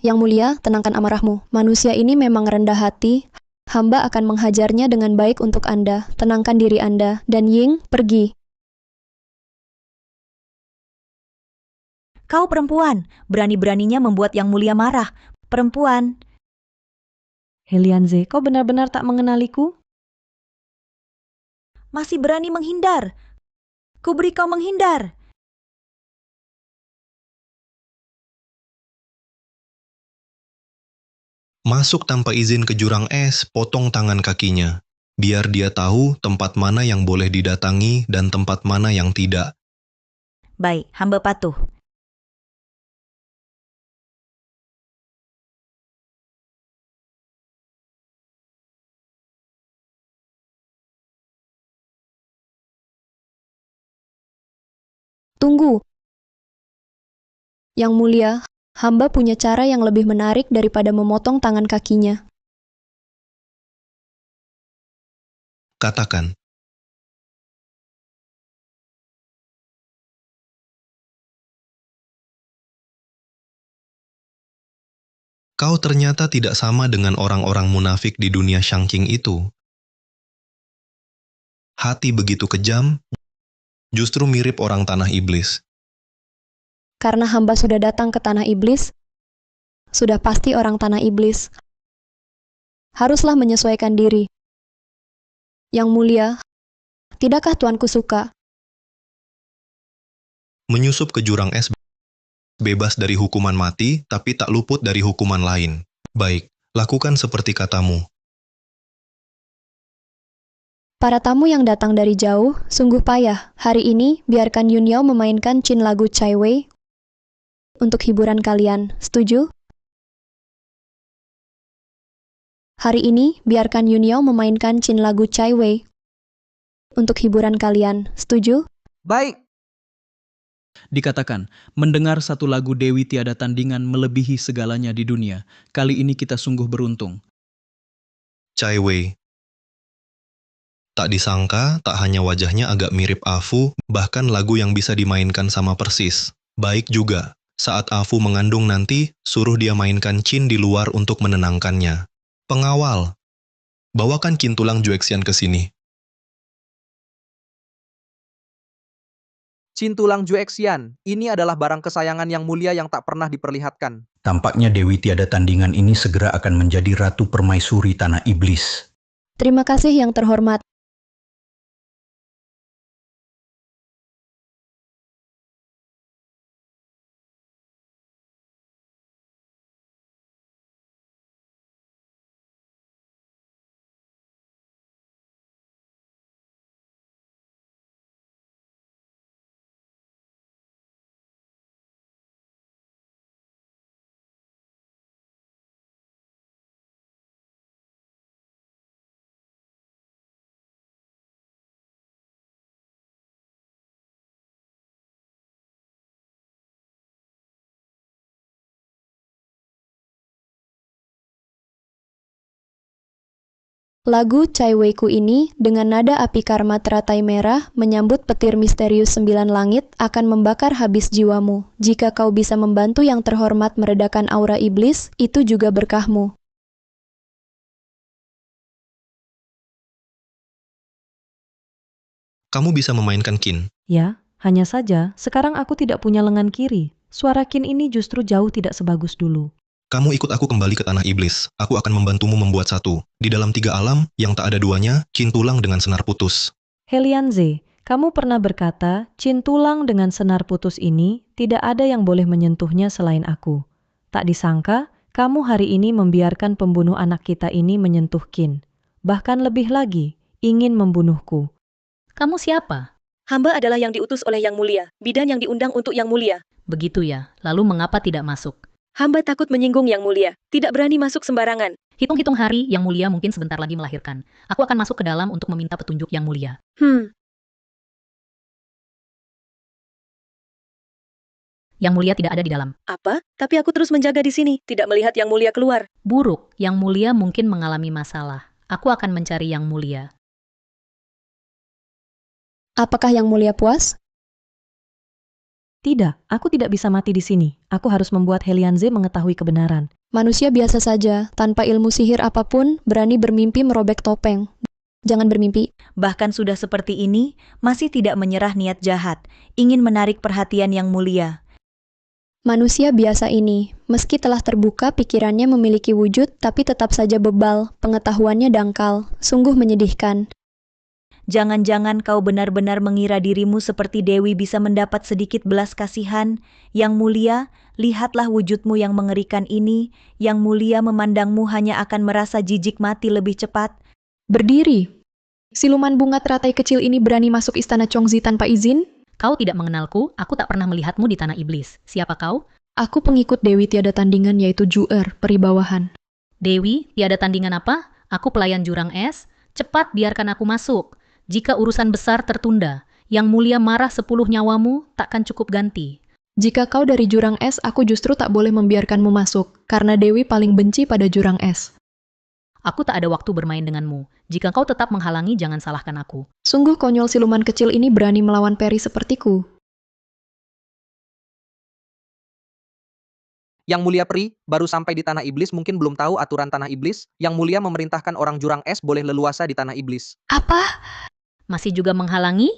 Yang mulia, tenangkan amarahmu. Manusia ini memang rendah hati. Hamba akan menghajarnya dengan baik untuk Anda. Tenangkan diri Anda. Dan Ying, pergi. Kau perempuan, berani-beraninya membuat Yang Mulia marah. Perempuan. Helianze, kau benar-benar tak mengenaliku? Masih berani menghindar. Kuberi kau menghindar. Masuk tanpa izin ke jurang es, potong tangan kakinya. Biar dia tahu tempat mana yang boleh didatangi dan tempat mana yang tidak. Baik, hamba patuh. Tunggu. Yang mulia, hamba punya cara yang lebih menarik daripada memotong tangan kakinya. Katakan. Kau ternyata tidak sama dengan orang-orang munafik di dunia Shangqing itu. Hati begitu kejam, justru mirip orang tanah iblis. Karena hamba sudah datang ke tanah iblis, sudah pasti orang tanah iblis. Haruslah menyesuaikan diri. Yang mulia, tidakkah tuanku suka? Menyusup ke jurang es bebas dari hukuman mati, tapi tak luput dari hukuman lain. Baik, lakukan seperti katamu. Para tamu yang datang dari jauh, sungguh payah. Hari ini, biarkan Yun Yao memainkan Chin lagu Chai Wei untuk hiburan kalian. Setuju? Hari ini, biarkan Yun Yao memainkan Chin lagu Chai Wei untuk hiburan kalian. Setuju? Baik. Dikatakan, mendengar satu lagu Dewi tiada tandingan melebihi segalanya di dunia. Kali ini kita sungguh beruntung. Chai Wei. Tak disangka, tak hanya wajahnya agak mirip Afu, bahkan lagu yang bisa dimainkan sama persis. Baik juga, saat Afu mengandung nanti, suruh dia mainkan Chin di luar untuk menenangkannya. Pengawal, bawakan Qin tulang Juexian ke sini. Qin tulang Juexian, ini adalah barang kesayangan Yang Mulia yang tak pernah diperlihatkan. Tampaknya Dewi tiada tandingan ini segera akan menjadi Ratu Permaisuri Tanah Iblis. Terima kasih yang terhormat. Lagu Chai Wei-ku ini dengan nada api karma teratai merah menyambut petir misterius 9 langit akan membakar habis jiwamu. Jika kau bisa membantu yang terhormat meredakan aura iblis, itu juga berkahmu. Kamu bisa memainkan Qin. Ya, hanya saja sekarang aku tidak punya lengan kiri. Suara Qin ini justru jauh tidak sebagus dulu. Kamu ikut aku kembali ke tanah iblis. Aku akan membantumu membuat satu. Di dalam 3 alam, yang tak ada duanya, Qin tulang dengan senar putus. Helianze, kamu pernah berkata, Qin tulang dengan senar putus ini tidak ada yang boleh menyentuhnya selain aku. Tak disangka, kamu hari ini membiarkan pembunuh anak kita ini menyentuh Qin. Bahkan lebih lagi, ingin membunuhku. Kamu siapa? Hamba adalah yang diutus oleh Yang Mulia, bidan yang diundang untuk Yang Mulia. Begitu ya, lalu mengapa tidak masuk? Hamba takut menyinggung Yang Mulia, tidak berani masuk sembarangan. Hitung-hitung hari, Yang Mulia mungkin sebentar lagi melahirkan. Aku akan masuk ke dalam untuk meminta petunjuk Yang Mulia. Yang Mulia tidak ada di dalam. Apa? Tapi aku terus menjaga di sini, tidak melihat Yang Mulia keluar. Buruk, Yang Mulia mungkin mengalami masalah. Aku akan mencari Yang Mulia. Apakah Yang Mulia puas? Tidak, aku tidak bisa mati di sini. Aku harus membuat Helianze mengetahui kebenaran. Manusia biasa saja, tanpa ilmu sihir apapun, berani bermimpi merobek topeng. Jangan bermimpi. Bahkan sudah seperti ini, masih tidak menyerah niat jahat, ingin menarik perhatian Yang Mulia. Manusia biasa ini, meski telah terbuka pikirannya memiliki wujud, tapi tetap saja bebal, pengetahuannya dangkal, sungguh menyedihkan. Jangan-jangan kau benar-benar mengira dirimu seperti Dewi bisa mendapat sedikit belas kasihan. Yang Mulia, lihatlah wujudmu yang mengerikan ini. Yang Mulia memandangmu hanya akan merasa jijik mati lebih cepat. Berdiri. Siluman bunga teratai kecil ini berani masuk istana Chongzi tanpa izin? Kau tidak mengenalku, aku tak pernah melihatmu di tanah iblis. Siapa kau? Aku pengikut Dewi tiada tandingan yaitu Juer, peribawahan. Dewi, tiada tandingan apa? Aku pelayan jurang es. Cepat biarkan aku masuk. Jika urusan besar tertunda, Yang Mulia marah 10 nyawamu takkan cukup ganti. Jika kau dari jurang es, aku justru tak boleh membiarkanmu masuk, karena Dewi paling benci pada jurang es. Aku tak ada waktu bermain denganmu. Jika kau tetap menghalangi, jangan salahkan aku. Sungguh konyol siluman kecil ini berani melawan peri sepertiku. Yang Mulia Pri, baru sampai di tanah iblis mungkin belum tahu aturan tanah iblis. Yang Mulia memerintahkan orang jurang es boleh leluasa di tanah iblis. Apa? Masih juga menghalangi?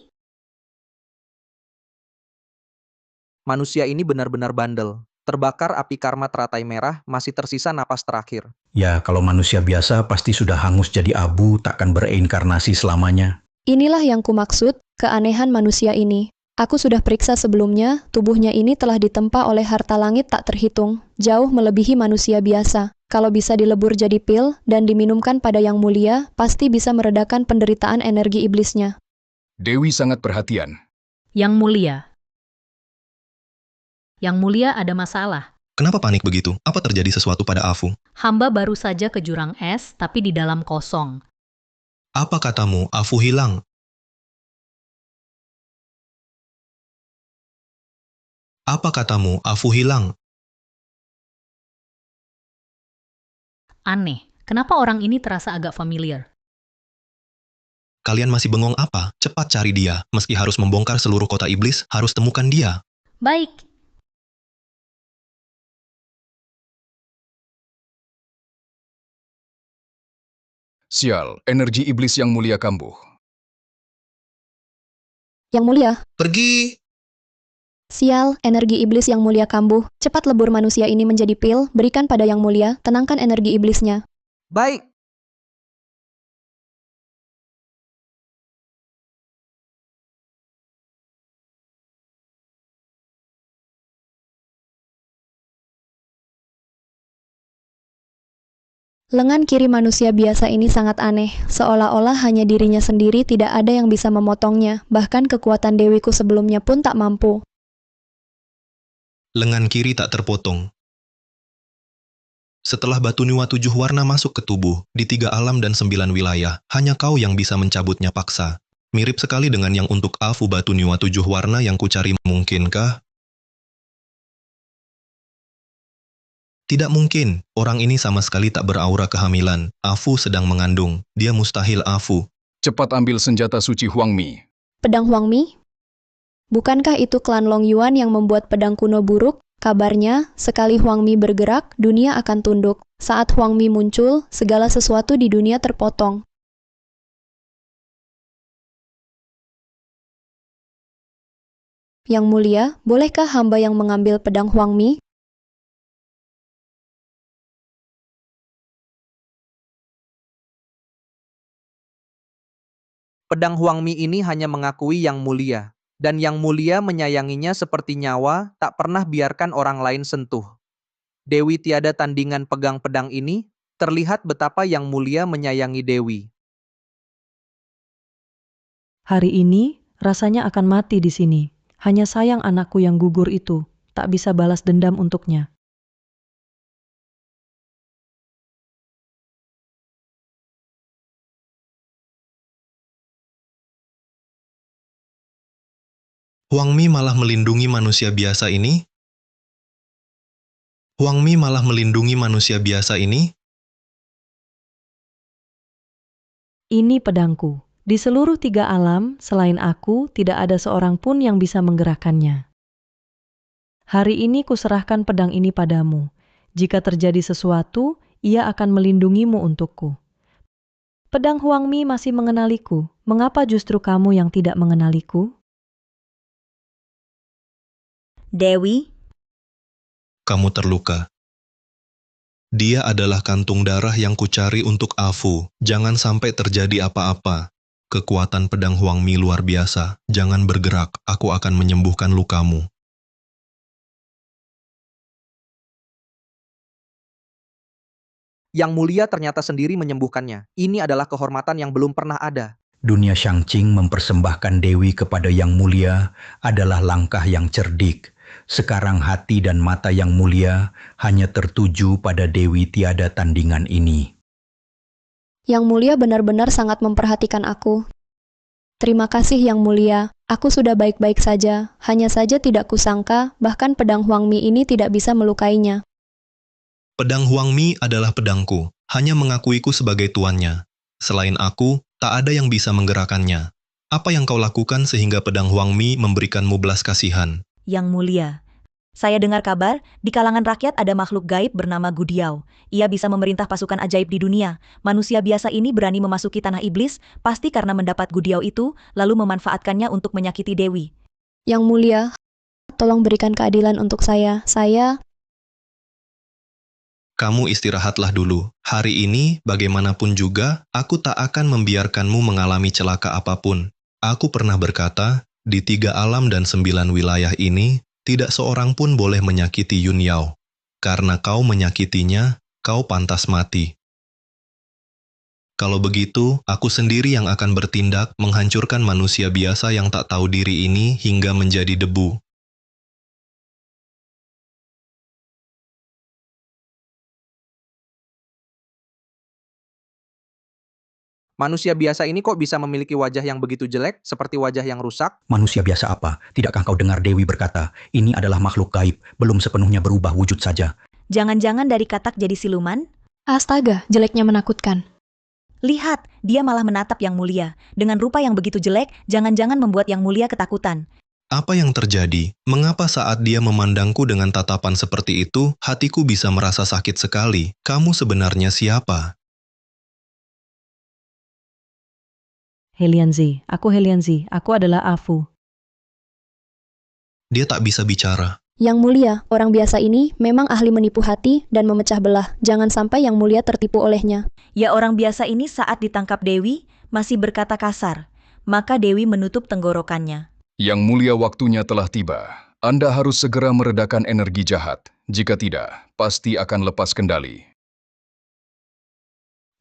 Manusia ini benar-benar bandel. Terbakar api karma teratai merah, masih tersisa napas terakhir. Ya, kalau manusia biasa pasti sudah hangus jadi abu, takkan bereinkarnasi selamanya. Inilah yang kumaksud, keanehan manusia ini. Aku sudah periksa sebelumnya, tubuhnya ini telah ditempa oleh harta langit tak terhitung, jauh melebihi manusia biasa. Kalau bisa dilebur jadi pil dan diminumkan pada Yang Mulia, pasti bisa meredakan penderitaan energi iblisnya. Dewi sangat perhatian. Yang Mulia. Yang Mulia ada masalah. Kenapa panik begitu? Apa terjadi sesuatu pada Afu? Hamba baru saja ke jurang es, tapi di dalam kosong. Apa katamu, Afu hilang? Apa katamu, Afu hilang? Aneh, kenapa orang ini terasa agak familiar? Kalian masih bengong apa? Cepat cari dia. Meski harus membongkar seluruh kota iblis, harus temukan dia. Baik. Sial, energi iblis Yang Mulia kambuh. Yang Mulia, Pergi! sial, energi iblis Yang Mulia kambuh. Cepat lebur manusia ini menjadi pil, berikan pada Yang Mulia, tenangkan energi iblisnya. Baik. Lengan kiri manusia biasa ini sangat aneh, seolah-olah hanya dirinya sendiri tidak ada yang bisa memotongnya, bahkan kekuatan dewiku sebelumnya pun tak mampu. Lengan kiri tak terpotong. Setelah batu niwa 7 warna masuk ke tubuh, di 3 alam dan 9 wilayah, hanya kau yang bisa mencabutnya paksa. Mirip sekali dengan yang untuk Afu batu niwa 7 warna yang kucari, mungkinkah? Tidak mungkin, orang ini sama sekali tak beraura kehamilan. Afu sedang mengandung, dia mustahil Afu. Cepat ambil senjata suci Huangmi. Pedang Huangmi? Bukankah itu klan Long Yuan yang membuat pedang kuno buruk? Kabarnya, sekali Huangmi bergerak, dunia akan tunduk. Saat Huangmi muncul, segala sesuatu di dunia terpotong. Yang Mulia, bolehkah hamba yang mengambil pedang Huangmi? Pedang Huangmi ini hanya mengakui Yang Mulia, dan Yang Mulia menyayanginya seperti nyawa, tak pernah biarkan orang lain sentuh. Dewi tiada tandingan pegang pedang ini, terlihat betapa Yang Mulia menyayangi Dewi. Hari ini, rasanya akan mati di sini. Hanya sayang anakku yang gugur itu, tak bisa balas dendam untuknya. Huangmi malah melindungi manusia biasa ini? Huangmi malah melindungi manusia biasa ini? Ini pedangku. Di seluruh 3 alam, selain aku, tidak ada seorang pun yang bisa menggerakkannya. Hari ini kuserahkan pedang ini padamu. Jika terjadi sesuatu, ia akan melindungimu untukku. Pedang Huangmi masih mengenaliku. Mengapa justru kamu yang tidak mengenaliku? Dewi, Kamu terluka. Dia adalah kantung darah yang kucari untuk Afu. Jangan sampai terjadi apa-apa. Kekuatan pedang Huangmi luar biasa. Jangan bergerak, aku akan menyembuhkan lukamu. Yang Mulia ternyata sendiri menyembuhkannya. Ini adalah kehormatan yang belum pernah ada. Dunia Shangqing mempersembahkan Dewi kepada Yang Mulia adalah langkah yang cerdik. Sekarang hati dan mata Yang Mulia hanya tertuju pada Dewi tiada tandingan ini. Yang Mulia benar-benar sangat memperhatikan aku. Terima kasih Yang Mulia, aku sudah baik-baik saja. Hanya saja tidak kusangka, bahkan pedang Huangmi ini tidak bisa melukainya. Pedang Huangmi adalah pedangku, hanya mengakuiku sebagai tuannya. Selain aku, tak ada yang bisa menggerakkannya. Apa yang kau lakukan sehingga pedang Huangmi memberikanmu belas kasihan? Yang Mulia. Saya dengar kabar, di kalangan rakyat ada makhluk gaib bernama Gudiao. Ia bisa memerintah pasukan ajaib di dunia. Manusia biasa ini berani memasuki tanah iblis, pasti karena mendapat Gudiao itu, lalu memanfaatkannya untuk menyakiti Dewi. Yang Mulia, tolong berikan keadilan untuk saya. Kamu istirahatlah dulu. Hari ini, bagaimanapun juga, aku tak akan membiarkanmu mengalami celaka apapun. Aku pernah berkata, di 3 alam dan 9 wilayah ini, tidak seorang pun boleh menyakiti Yun Yao. Karena kau menyakitinya, kau pantas mati. Kalau begitu, aku sendiri yang akan bertindak menghancurkan manusia biasa yang tak tahu diri ini hingga menjadi debu. Manusia biasa ini kok bisa memiliki wajah yang begitu jelek, seperti wajah yang rusak? Manusia biasa apa? Tidakkah kau dengar Dewi berkata, ini adalah makhluk gaib, belum sepenuhnya berubah wujud saja. Jangan-jangan dari katak jadi siluman? Astaga, jeleknya menakutkan. Lihat, dia malah menatap Yang Mulia. Dengan rupa yang begitu jelek, jangan-jangan membuat Yang Mulia ketakutan. Apa yang terjadi? Mengapa saat dia memandangku dengan tatapan seperti itu, hatiku bisa merasa sakit sekali? Kamu sebenarnya siapa? Helianzi, aku adalah Afu. Dia tak bisa bicara. Yang Mulia, orang biasa ini memang ahli menipu hati dan memecah belah. Jangan sampai Yang Mulia tertipu olehnya. Ya, orang biasa ini saat ditangkap Dewi, masih berkata kasar. Maka Dewi menutup tenggorokannya. Yang Mulia, waktunya telah tiba. Anda harus segera meredakan energi jahat. Jika tidak, pasti akan lepas kendali.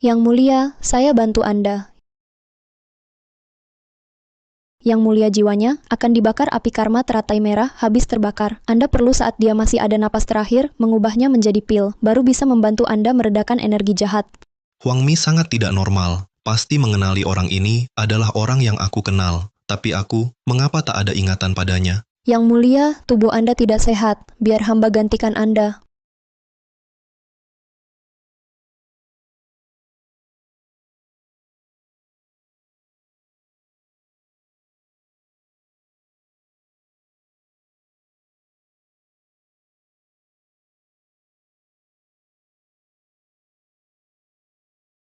Yang Mulia, saya bantu Anda. Yang Mulia, jiwanya akan dibakar api karma teratai merah habis terbakar. Anda perlu saat dia masih ada napas terakhir, mengubahnya menjadi pil, baru bisa membantu Anda meredakan energi jahat. Huangmi sangat tidak normal. Pasti mengenali orang ini adalah orang yang aku kenal. Tapi aku, mengapa tak ada ingatan padanya? Yang Mulia, tubuh Anda tidak sehat. Biar hamba gantikan Anda.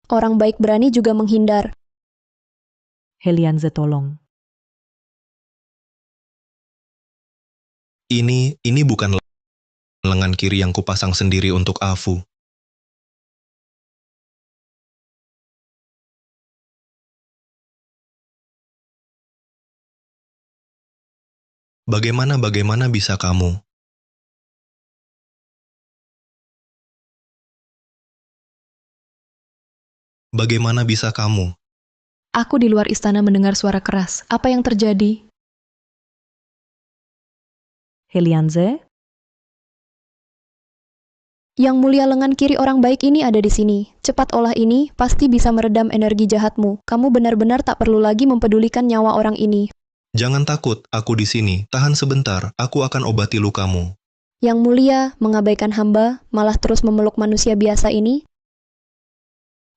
Orang baik berani juga menghindar. Helianze, tolong. Ini bukan lengan kiri yang kupasang sendiri untuk Afu. Bagaimana bisa kamu? Bagaimana bisa kamu? Aku di luar istana mendengar suara keras. Apa yang terjadi? Helianze? Yang mulia lengan kiri orang baik ini ada di sini. Cepat olah ini, pasti bisa meredam energi jahatmu. Kamu benar-benar tak perlu lagi mempedulikan nyawa orang ini. Jangan takut, aku di sini. Tahan sebentar, aku akan obati lukamu. Yang mulia mengabaikan hamba, malah terus memeluk manusia biasa ini.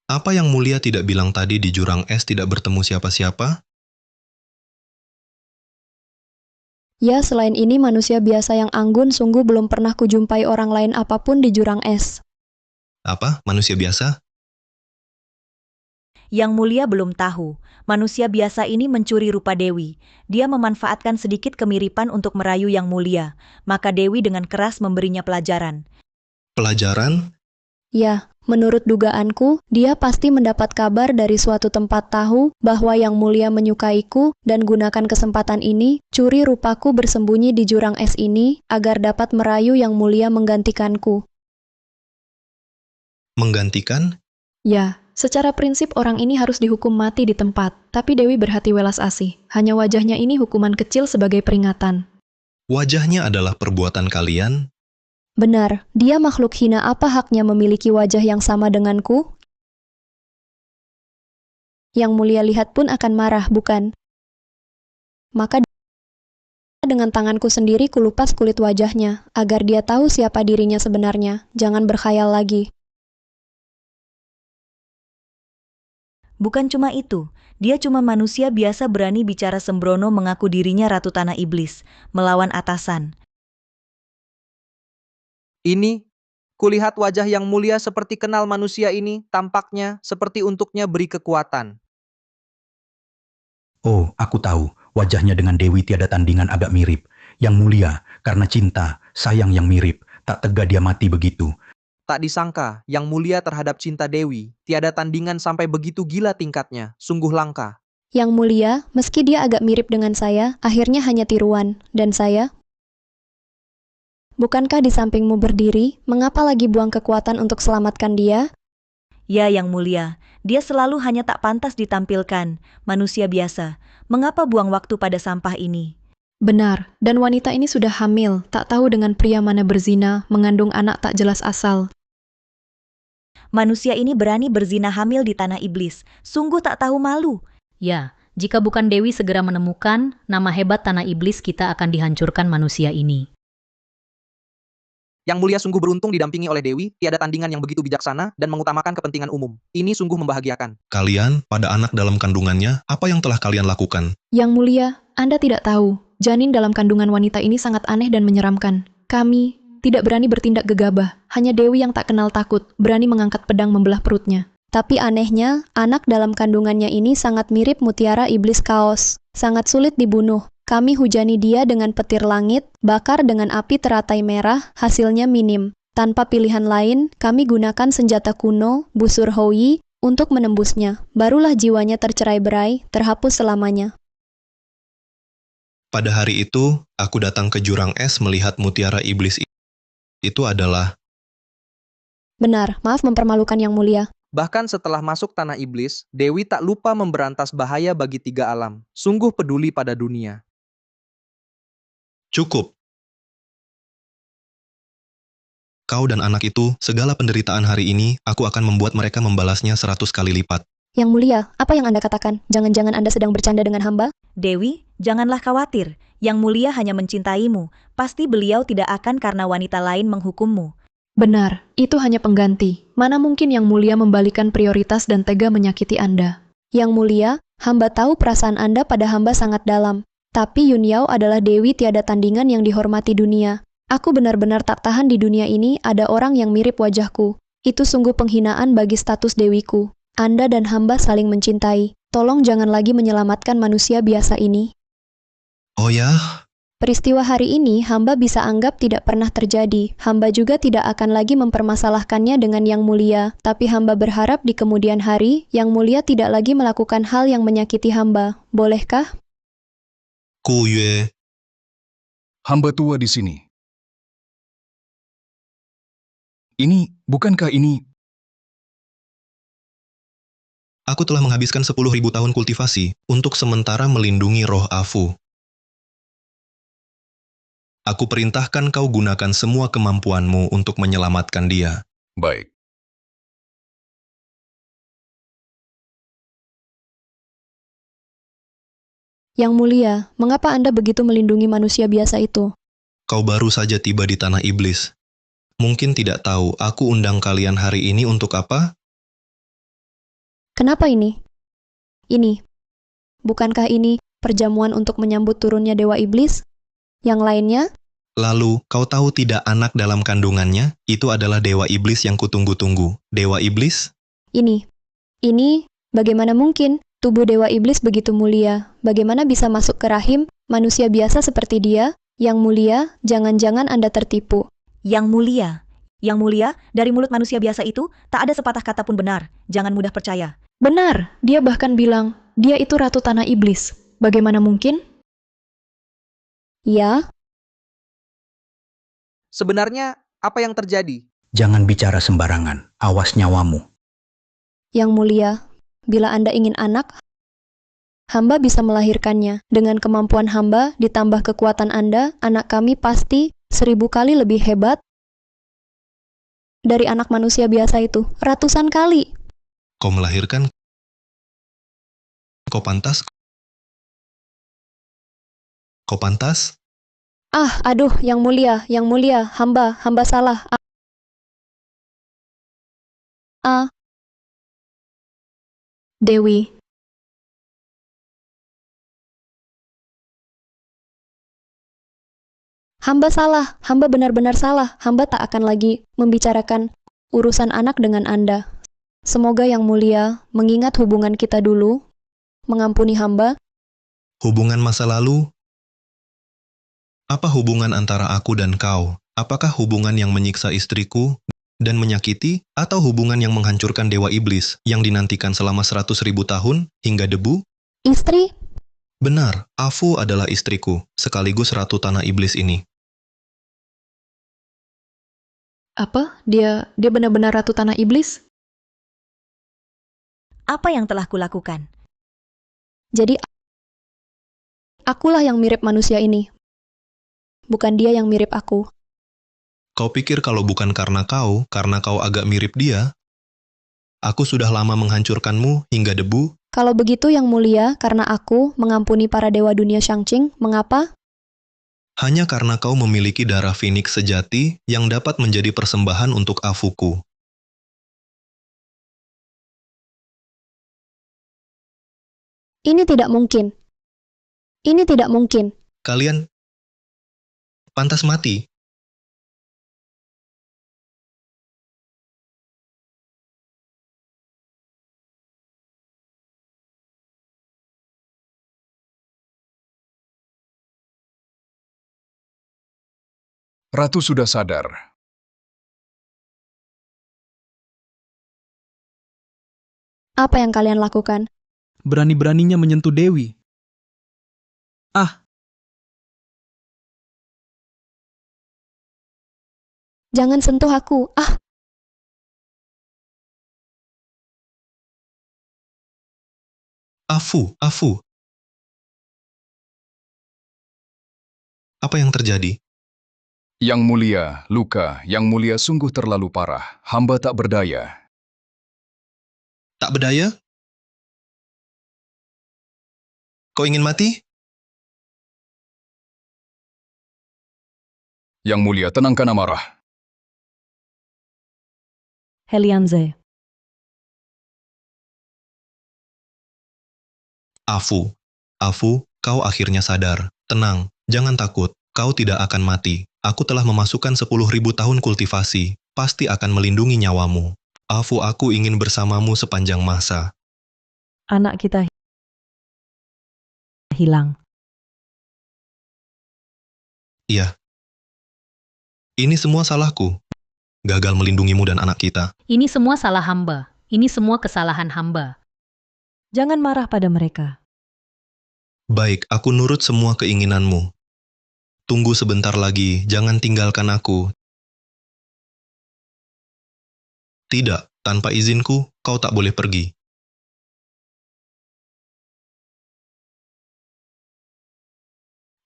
Apa yang mulia tidak bilang tadi di jurang es tidak bertemu siapa-siapa? Ya, selain ini manusia biasa yang anggun sungguh belum pernah kujumpai orang lain apapun di jurang es. Apa? Manusia biasa? Yang Mulia belum tahu, manusia biasa ini mencuri rupa Dewi. Dia memanfaatkan sedikit kemiripan untuk merayu Yang Mulia, maka Dewi dengan keras memberinya pelajaran. Pelajaran? Ya, menurut dugaanku, dia pasti mendapat kabar dari suatu tempat tahu bahwa Yang Mulia menyukaiku dan gunakan kesempatan ini, curi rupaku bersembunyi di jurang es ini agar dapat merayu Yang Mulia menggantikanku. Menggantikan? Ya, secara prinsip orang ini harus dihukum mati di tempat, tapi Dewi berhati welas asih. Hanya wajahnya ini hukuman kecil sebagai peringatan. Wajahnya adalah perbuatan kalian? Benar, dia makhluk hina, apa haknya memiliki wajah yang sama denganku? Yang Mulia lihat pun akan marah, bukan? Maka dengan tanganku sendiri kulupas kulit wajahnya, agar dia tahu siapa dirinya sebenarnya. Jangan berkhayal lagi. Bukan cuma itu, dia cuma manusia biasa berani bicara sembrono mengaku dirinya Ratu Tanah Iblis, melawan atasan. Ini, kulihat wajah Yang Mulia seperti kenal manusia ini, tampaknya seperti untuknya beri kekuatan. Oh, aku tahu, wajahnya dengan Dewi tiada tandingan agak mirip. Yang Mulia, karena cinta, sayang yang mirip, tak tega dia mati begitu. Tak disangka, Yang Mulia terhadap cinta Dewi, tiada tandingan sampai begitu gila tingkatnya, sungguh langka. Yang Mulia, meski dia agak mirip dengan saya, akhirnya hanya tiruan. Dan saya? Bukankah di sampingmu berdiri, mengapa lagi buang kekuatan untuk selamatkan dia? Ya Yang Mulia, dia selalu hanya tak pantas ditampilkan, manusia biasa. Mengapa buang waktu pada sampah ini? Benar, dan wanita ini sudah hamil, tak tahu dengan pria mana berzina, mengandung anak tak jelas asal. Manusia ini berani berzina hamil di Tanah Iblis, sungguh tak tahu malu. Ya, jika bukan Dewi segera menemukan, nama hebat Tanah Iblis kita akan dihancurkan manusia ini. Yang Mulia sungguh beruntung didampingi oleh Dewi, tiada tandingan yang begitu bijaksana dan mengutamakan kepentingan umum. Ini sungguh membahagiakan. Kalian, pada anak dalam kandungannya, apa yang telah kalian lakukan? Yang Mulia, Anda tidak tahu, janin dalam kandungan wanita ini sangat aneh dan menyeramkan. Kami tidak berani bertindak gegabah, hanya Dewi yang tak kenal takut, berani mengangkat pedang membelah perutnya. Tapi anehnya, anak dalam kandungannya ini sangat mirip mutiara iblis kaos. Sangat sulit dibunuh. Kami hujani dia dengan petir langit, bakar dengan api teratai merah, hasilnya minim. Tanpa pilihan lain, kami gunakan senjata kuno, busur Houyi, untuk menembusnya. Barulah jiwanya tercerai-berai, terhapus selamanya. Pada hari itu, aku datang ke jurang es melihat mutiara iblis itu adalah... Benar, maaf mempermalukan Yang Mulia. Bahkan setelah masuk Tanah Iblis, Dewi tak lupa memberantas bahaya bagi 3 alam. Sungguh peduli pada dunia. Cukup. Kau dan anak itu, segala penderitaan hari ini, aku akan membuat mereka membalasnya 100 kali lipat. Yang Mulia, apa yang Anda katakan? Jangan-jangan Anda sedang bercanda dengan hamba? Dewi, janganlah khawatir. Yang Mulia hanya mencintaimu. Pasti beliau tidak akan karena wanita lain menghukummu. Benar, itu hanya pengganti. Mana mungkin Yang Mulia membalikan prioritas dan tega menyakiti Anda. Yang Mulia, hamba tahu perasaan Anda pada hamba sangat dalam. Tapi Yunyao adalah Dewi tiada tandingan yang dihormati dunia. Aku benar-benar tak tahan di dunia ini ada orang yang mirip wajahku. Itu sungguh penghinaan bagi status Dewiku. Anda dan hamba saling mencintai. Tolong jangan lagi menyelamatkan manusia biasa ini. Oh ya? Peristiwa hari ini hamba bisa anggap tidak pernah terjadi. Hamba juga tidak akan lagi mempermasalahkannya dengan Yang Mulia, tapi hamba berharap di kemudian hari, Yang Mulia tidak lagi melakukan hal yang menyakiti hamba. Bolehkah? Ku Yue, Hamba tua di sini. Bukankah ini... aku telah menghabiskan 10.000 tahun kultivasi untuk sementara melindungi roh Afu. Aku perintahkan kau gunakan semua kemampuanmu untuk menyelamatkan dia. Baik. Yang Mulia, mengapa Anda begitu melindungi manusia biasa itu? Kau baru saja tiba di tanah iblis. Mungkin tidak tahu aku undang kalian hari ini untuk apa? Kenapa ini? Ini. Bukankah ini perjamuan untuk menyambut turunnya Dewa Iblis? Yang lainnya? Lalu, kau tahu tidak anak dalam kandungannya? Itu adalah Dewa Iblis yang kutunggu-tunggu. Dewa Iblis? Ini. Bagaimana mungkin? Tubuh Dewa Iblis begitu mulia. Bagaimana bisa masuk ke rahim manusia biasa seperti dia? Yang Mulia, jangan-jangan Anda tertipu. Yang Mulia, dari mulut manusia biasa itu, tak ada sepatah kata pun benar. Jangan mudah percaya. Benar, dia bahkan bilang, dia itu Ratu Tanah Iblis. Bagaimana mungkin? Ya, Sebenarnya, apa yang terjadi? Jangan bicara sembarangan, awas nyawamu. Yang Mulia, bila Anda ingin anak, hamba bisa melahirkannya. Dengan kemampuan hamba ditambah kekuatan Anda, anak kami pasti 1000 kali lebih hebat dari anak manusia biasa itu. Ratusan kali. Kau melahirkan? Kau pantas? Kau pantas? Aduh, Yang Mulia, hamba salah. Dewi, Hamba salah, hamba benar-benar salah. Hamba tak akan lagi membicarakan urusan anak dengan Anda. Semoga Yang Mulia mengingat hubungan kita dulu, mengampuni hamba. Hubungan masa lalu? Apa hubungan antara aku dan kau? Apakah hubungan yang menyiksa istriku dan menyakiti, atau hubungan yang menghancurkan Dewa Iblis yang dinantikan selama 100.000 tahun hingga debu? Istri? Benar, Afu adalah istriku, sekaligus Ratu Tanah Iblis ini. apa? Dia benar-benar Ratu Tanah Iblis? Apa yang telah kulakukan? Jadi, akulah yang mirip manusia ini. Bukan dia yang mirip aku. Kau pikir kalau bukan karena kau agak mirip dia, aku sudah lama menghancurkanmu hingga debu? Kalau begitu Yang Mulia, karena aku mengampuni para dewa dunia Shangqing, mengapa? Hanya karena kau memiliki darah Phoenix sejati yang dapat menjadi persembahan untuk Afuku. Ini tidak mungkin. Ini tidak mungkin. Kalian pantas mati. Ratu sudah sadar. Apa yang kalian lakukan? Berani-beraninya menyentuh Dewi. Jangan sentuh aku. Afu. Apa yang terjadi? Yang Mulia, luka Yang Mulia sungguh terlalu parah. Hamba tak berdaya. Tak berdaya? Kau ingin mati? Yang Mulia, tenangkan amarah. Helianze. Afu, kau akhirnya sadar. Tenang, jangan takut. Kau tidak akan mati. Aku telah memasukkan 10.000 tahun kultivasi. Pasti akan melindungi nyawamu. Afu, aku ingin bersamamu sepanjang masa. Anak kita hilang. Iya. Ini semua salahku. Gagal melindungimu dan anak kita. Ini semua salah hamba. Ini semua kesalahan hamba. Jangan marah pada mereka. Baik, aku nurut semua keinginanmu. Tunggu sebentar lagi, jangan tinggalkan aku. Tidak, tanpa izinku, kau tak boleh pergi.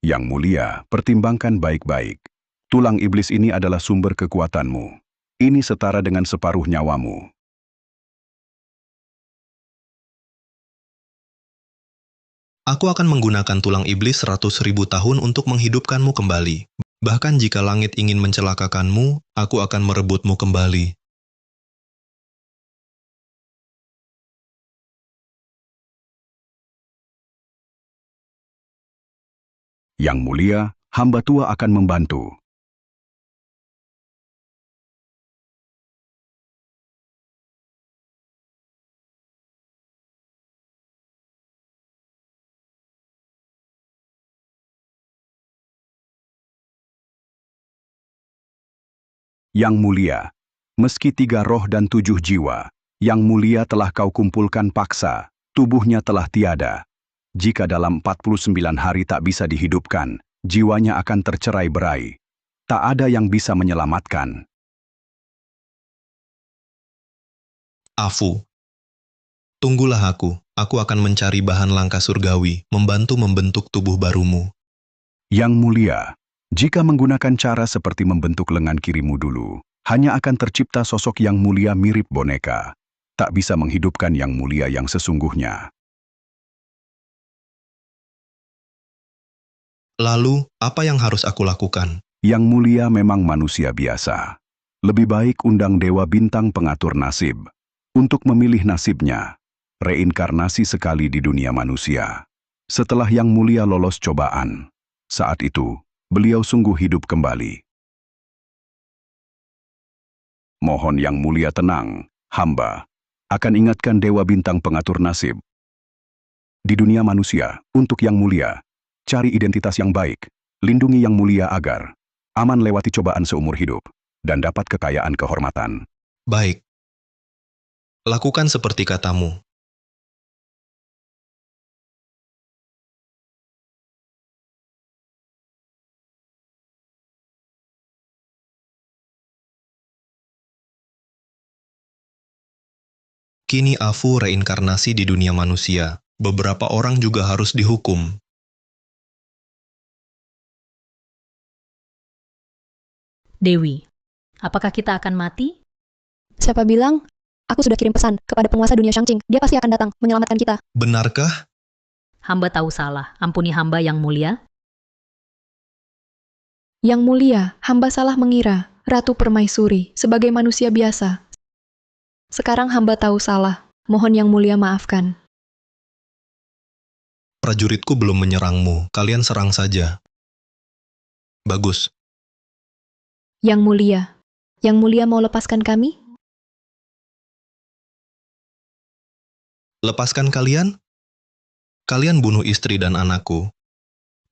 Yang mulia, pertimbangkan baik-baik. Tulang iblis ini adalah sumber kekuatanmu. Ini setara dengan separuh nyawamu. Aku akan menggunakan tulang iblis 100.000 tahun untuk menghidupkanmu kembali. Bahkan jika langit ingin mencelakakanmu, aku akan merebutmu kembali. Yang mulia, hamba tua akan membantu. Yang mulia, meski 3 roh dan 7 jiwa, yang mulia telah kau kumpulkan paksa, tubuhnya telah tiada. Jika dalam 49 hari tak bisa dihidupkan, jiwanya akan tercerai-berai. Tak ada yang bisa menyelamatkan. Afu. Tunggulah aku akan mencari bahan langka surgawi, membantu membentuk tubuh barumu. Yang mulia, jika menggunakan cara seperti membentuk lengan kirimu dulu, hanya akan tercipta sosok yang mulia mirip boneka. Tak bisa menghidupkan yang mulia yang sesungguhnya. Lalu, apa yang harus aku lakukan? Yang mulia memang manusia biasa. Lebih baik undang dewa bintang pengatur nasib. Untuk memilih nasibnya, reinkarnasi sekali di dunia manusia. Setelah yang mulia lolos cobaan, saat itu, beliau sungguh hidup kembali. Mohon yang mulia tenang, hamba akan ingatkan dewa bintang pengatur nasib. Di dunia manusia, untuk yang mulia, cari identitas yang baik, lindungi yang mulia agar aman lewati cobaan seumur hidup, dan dapat kekayaan kehormatan. Baik. Lakukan seperti katamu. Kini Afu reinkarnasi di dunia manusia. Beberapa orang juga harus dihukum. Dewi, apakah kita akan mati? Siapa bilang? Aku sudah kirim pesan kepada penguasa dunia Shangqing. Dia pasti akan datang menyelamatkan kita. Benarkah? Hamba tahu salah. Ampuni hamba yang mulia. Yang mulia, hamba salah mengira Ratu Permaisuri sebagai manusia biasa. Sekarang hamba tahu salah. Mohon yang mulia maafkan. Prajuritku belum menyerangmu. Kalian serang saja. Bagus. Yang mulia mau lepaskan kami? Lepaskan kalian? Kalian bunuh istri dan anakku.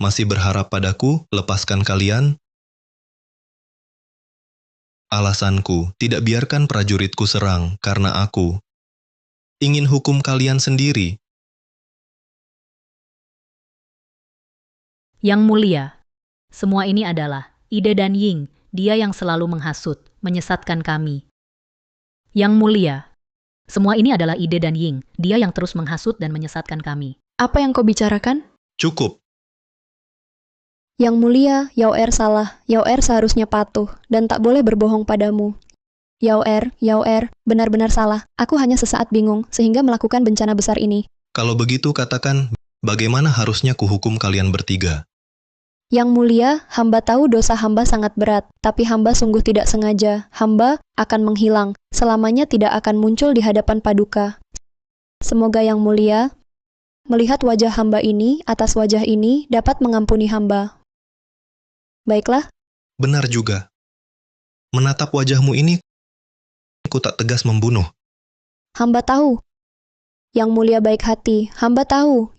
Masih berharap padaku, lepaskan kalian? Alasanku, tidak biarkan prajuritku serang, karena aku ingin hukum kalian sendiri. Yang mulia, semua ini adalah ide dan Ying, dia yang selalu menghasut, menyesatkan kami. Yang mulia, semua ini adalah ide dan Ying, dia yang terus menghasut dan menyesatkan kami. Apa yang kau bicarakan? Cukup. Yang mulia, Yao Er salah. Yao Er seharusnya patuh dan tak boleh berbohong padamu. Yao Er, benar-benar salah. Aku hanya sesaat bingung sehingga melakukan bencana besar ini. Kalau begitu katakan, bagaimana harusnya kuhukum kalian bertiga? Yang mulia, hamba tahu dosa hamba sangat berat, tapi hamba sungguh tidak sengaja. Hamba akan menghilang, selamanya tidak akan muncul di hadapan paduka. Semoga yang mulia melihat wajah hamba ini, atas wajah ini dapat mengampuni hamba. Baiklah. Benar juga. Menatap wajahmu ini, aku tak tegas membunuh. Hamba tahu. Yang mulia baik hati, hamba tahu.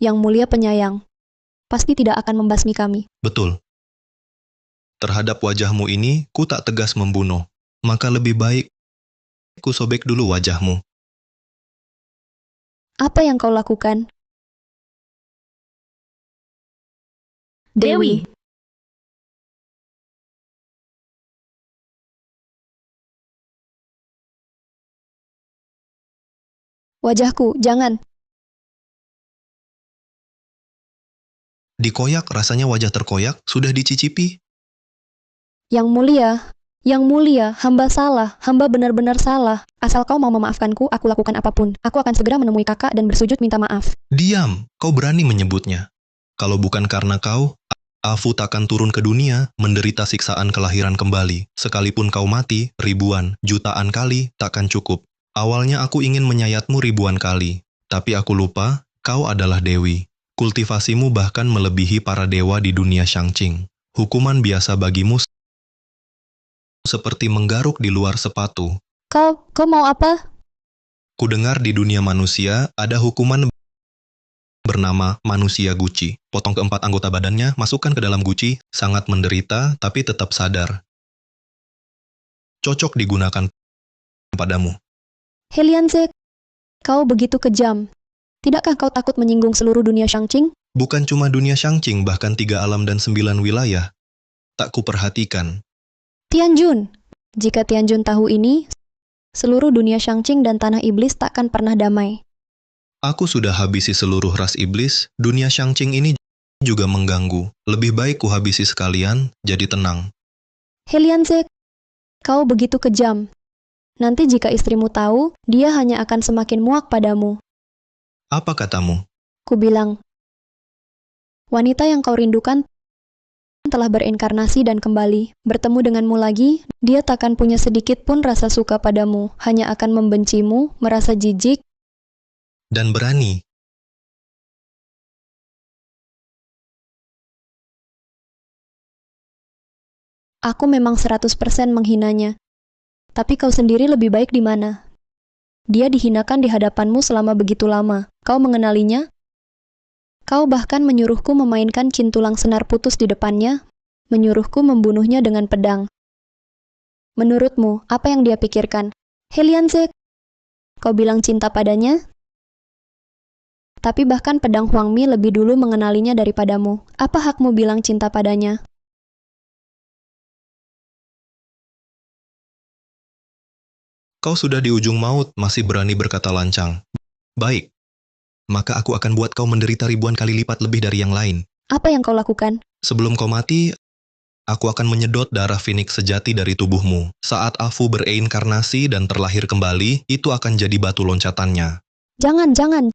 Yang mulia penyayang. pasti tidak akan membasmi kami. Betul. Terhadap wajahmu ini, ku tak tegas membunuh. Maka lebih baik ku sobek dulu wajahmu. Apa yang kau lakukan? Dewi. Wajahku, jangan. Dikoyak, rasanya wajah terkoyak, sudah dicicipi. Yang mulia, hamba salah, hamba benar-benar salah. Asal kau mau memaafkanku, aku lakukan apapun. Aku akan segera menemui kakak dan bersujud minta maaf. Diam, kau berani menyebutnya. Kalau bukan karena kau, Afu takkan turun ke dunia, menderita siksaan kelahiran kembali. Sekalipun kau mati, ribuan, jutaan kali, takkan cukup. Awalnya aku ingin menyayatmu ribuan kali, tapi aku lupa, kau adalah Dewi. Kultivasimu bahkan melebihi para dewa di dunia Shangqing. Hukuman biasa bagimu seperti menggaruk di luar sepatu. Kau mau apa? Kudengar di dunia manusia ada hukuman bernama manusia Guci. Potong keempat anggota badannya, masukkan ke dalam guci, sangat menderita tapi tetap sadar. Cocok digunakan padamu. Helianze, kau begitu kejam. Tidakkah kau takut menyinggung seluruh dunia Shangqing? Bukan cuma dunia Shangqing, bahkan 3 alam dan 9 wilayah. Tak kuperhatikan. Tianjun, jika Tianjun tahu ini, seluruh dunia Shangqing dan tanah iblis takkan pernah damai. Aku sudah habisi seluruh ras iblis, dunia Shangqing ini juga mengganggu. Lebih baik kuhabisi sekalian, jadi tenang. Helianze, kau begitu kejam. Nanti jika istrimu tahu, dia hanya akan semakin muak padamu. Apa katamu? Ku bilang, wanita yang kau rindukan telah berinkarnasi dan kembali. Bertemu denganmu lagi, dia takkan punya sedikit pun rasa suka padamu, hanya akan membencimu, merasa jijik, dan berani. Aku memang 100% menghinanya. Tapi kau sendiri lebih baik di mana? Dia dihinakan di hadapanmu selama begitu lama. Kau mengenalinya? Kau bahkan menyuruhku memainkan cintulang senar putus di depannya, menyuruhku membunuhnya dengan pedang. Menurutmu, apa yang dia pikirkan? Helianze, kau bilang cinta padanya? Tapi bahkan pedang Huangmi lebih dulu mengenalinya daripadamu. Apa hakmu bilang cinta padanya? Kau sudah di ujung maut, masih berani berkata lancang. Baik, maka aku akan buat kau menderita ribuan kali lipat lebih dari yang lain. Apa yang kau lakukan? Sebelum kau mati, aku akan menyedot darah Phoenix sejati dari tubuhmu. Saat Afu bereinkarnasi dan terlahir kembali, itu akan jadi batu loncatannya. Jangan. Jangan.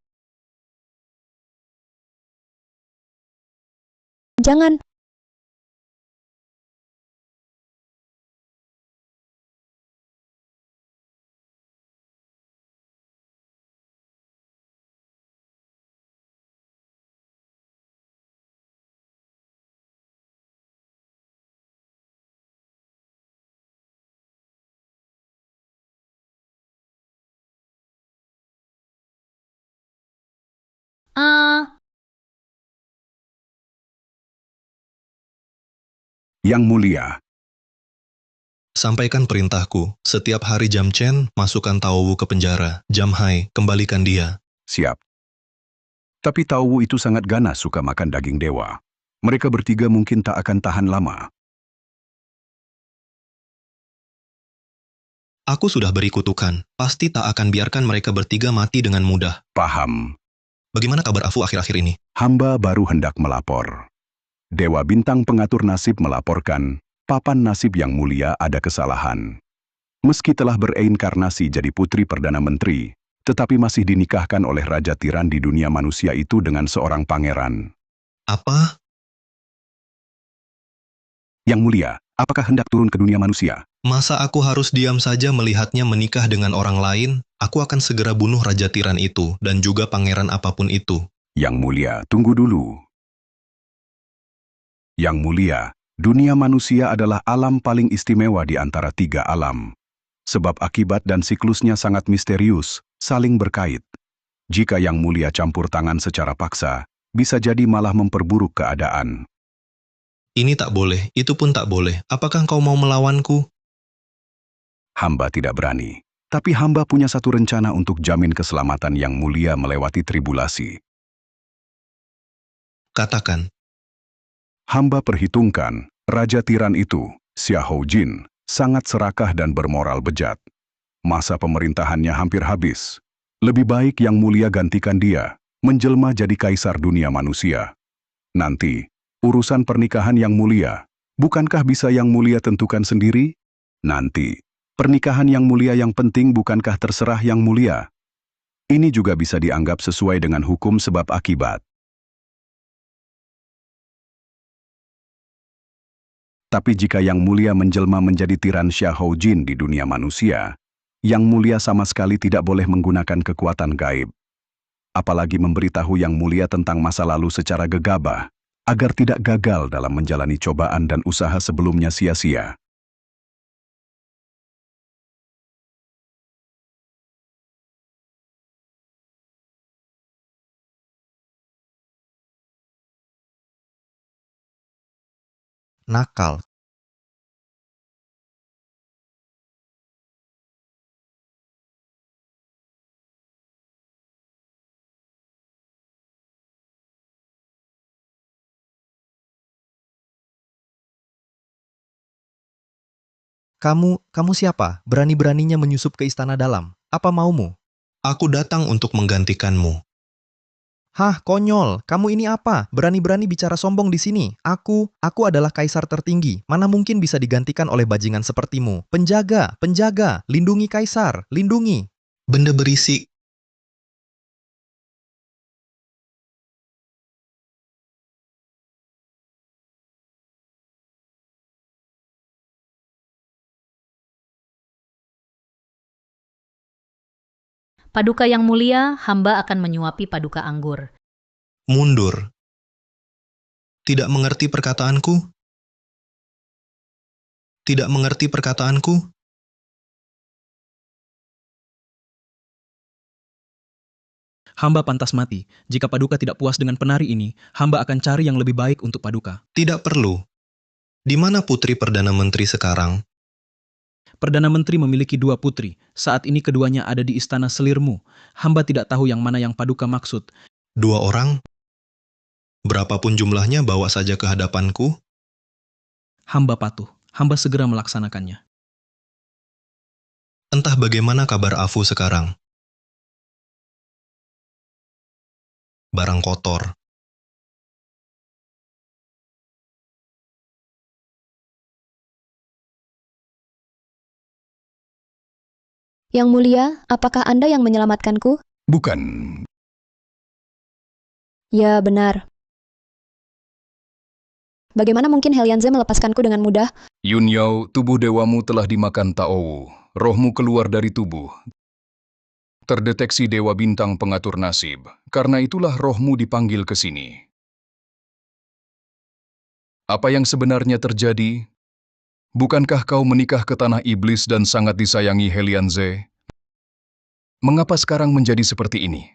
Yang Mulia, Sampaikan perintahku. Setiap hari Jam Chen, masukkan Taowu ke penjara. Jam Hai, kembalikan dia. siap. Tapi Taowu itu sangat ganas suka makan daging dewa. Mereka bertiga mungkin tak akan tahan lama. Aku sudah beri kutukan. Pasti tak akan biarkan mereka bertiga mati dengan mudah. Paham. Bagaimana kabar Afu akhir-akhir ini? Hamba baru hendak melapor. Dewa Bintang Pengatur Nasib melaporkan, papan nasib Yang Mulia ada kesalahan. Meski telah bereinkarnasi jadi putri Perdana Menteri, tetapi masih dinikahkan oleh Raja Tiran di dunia manusia itu dengan seorang pangeran. Apa? Yang Mulia, apakah hendak turun ke dunia manusia? Masa aku harus diam saja melihatnya menikah dengan orang lain? Aku akan segera bunuh Raja Tiran itu, dan juga pangeran apapun itu. Yang Mulia, tunggu dulu. Yang Mulia, dunia manusia adalah alam paling istimewa di antara 3 alam. Sebab akibat dan siklusnya sangat misterius, saling berkait. Jika Yang Mulia campur tangan secara paksa, bisa jadi malah memperburuk keadaan. Ini tak boleh, itu pun tak boleh. Apakah kau mau melawanku? Hamba tidak berani, tapi hamba punya satu rencana untuk jamin keselamatan Yang Mulia melewati tribulasi. Katakan. Hamba perhitungkan, Raja Tiran itu, Xiahou Jin, sangat serakah dan bermoral bejat. Masa pemerintahannya hampir habis. Lebih baik Yang Mulia gantikan dia, menjelma jadi kaisar dunia manusia. Nanti, urusan pernikahan Yang Mulia, bukankah bisa Yang Mulia tentukan sendiri? Nanti, pernikahan Yang Mulia yang penting bukankah terserah Yang Mulia? Ini juga bisa dianggap sesuai dengan hukum sebab akibat. Tapi jika Yang Mulia menjelma menjadi tiran Xiahou Jin di dunia manusia, Yang Mulia sama sekali tidak boleh menggunakan kekuatan gaib. Apalagi memberitahu Yang Mulia tentang masa lalu secara gegabah, agar tidak gagal dalam menjalani cobaan dan usaha sebelumnya sia-sia. Nakal. Kamu siapa? Berani-beraninya menyusup ke istana dalam. Apa maumu? Aku datang untuk menggantikanmu. Hah, konyol. Kamu ini apa? Berani-berani bicara sombong di sini. Aku adalah kaisar tertinggi. Mana mungkin bisa digantikan oleh bajingan sepertimu? Penjaga, penjaga, lindungi kaisar, lindungi. Benda berisik. Paduka Yang Mulia, hamba akan menyuapi paduka anggur. Mundur. Tidak mengerti perkataanku? Tidak mengerti perkataanku? Hamba pantas mati. Jika paduka tidak puas dengan penari ini, hamba akan cari yang lebih baik untuk paduka. Tidak perlu. Di mana putri Perdana Menteri sekarang? Perdana Menteri memiliki 2 putri. Saat ini keduanya ada di istana selirmu. Hamba tidak tahu yang mana yang paduka maksud. 2 orang? Berapapun jumlahnya, bawa saja ke hadapanku. Hamba patuh. Hamba segera melaksanakannya. Entah bagaimana kabar Afu sekarang. Barang kotor. Yang Mulia, apakah Anda yang menyelamatkanku? Bukan. Ya, benar. Bagaimana mungkin Helianze melepaskanku dengan mudah? Yun Yao, tubuh dewamu telah dimakan Taowu. Rohmu keluar dari tubuh. Terdeteksi Dewa Bintang pengatur nasib. Karena itulah rohmu dipanggil ke sini. Apa yang sebenarnya terjadi? Bukankah kau menikah ke tanah iblis dan sangat disayangi Helianze? Mengapa sekarang menjadi seperti ini?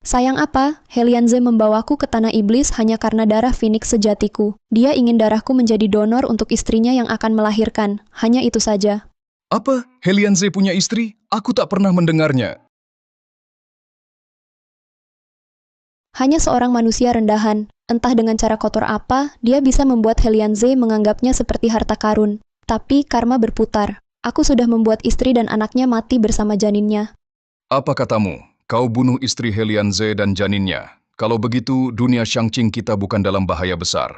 Sayang apa, Helianze membawaku ke tanah iblis hanya karena darah Phoenix sejatiku. Dia ingin darahku menjadi donor untuk istrinya yang akan melahirkan. Hanya itu saja. Apa? Helianze punya istri? Aku tak pernah mendengarnya. Hanya seorang manusia rendahan. Entah dengan cara kotor apa, dia bisa membuat Helianze menganggapnya seperti harta karun. Tapi karma berputar. Aku sudah membuat istri dan anaknya mati bersama janinnya. Apa katamu? Kau bunuh istri Helianze dan janinnya. Kalau begitu, dunia Shangqing kita bukan dalam bahaya besar.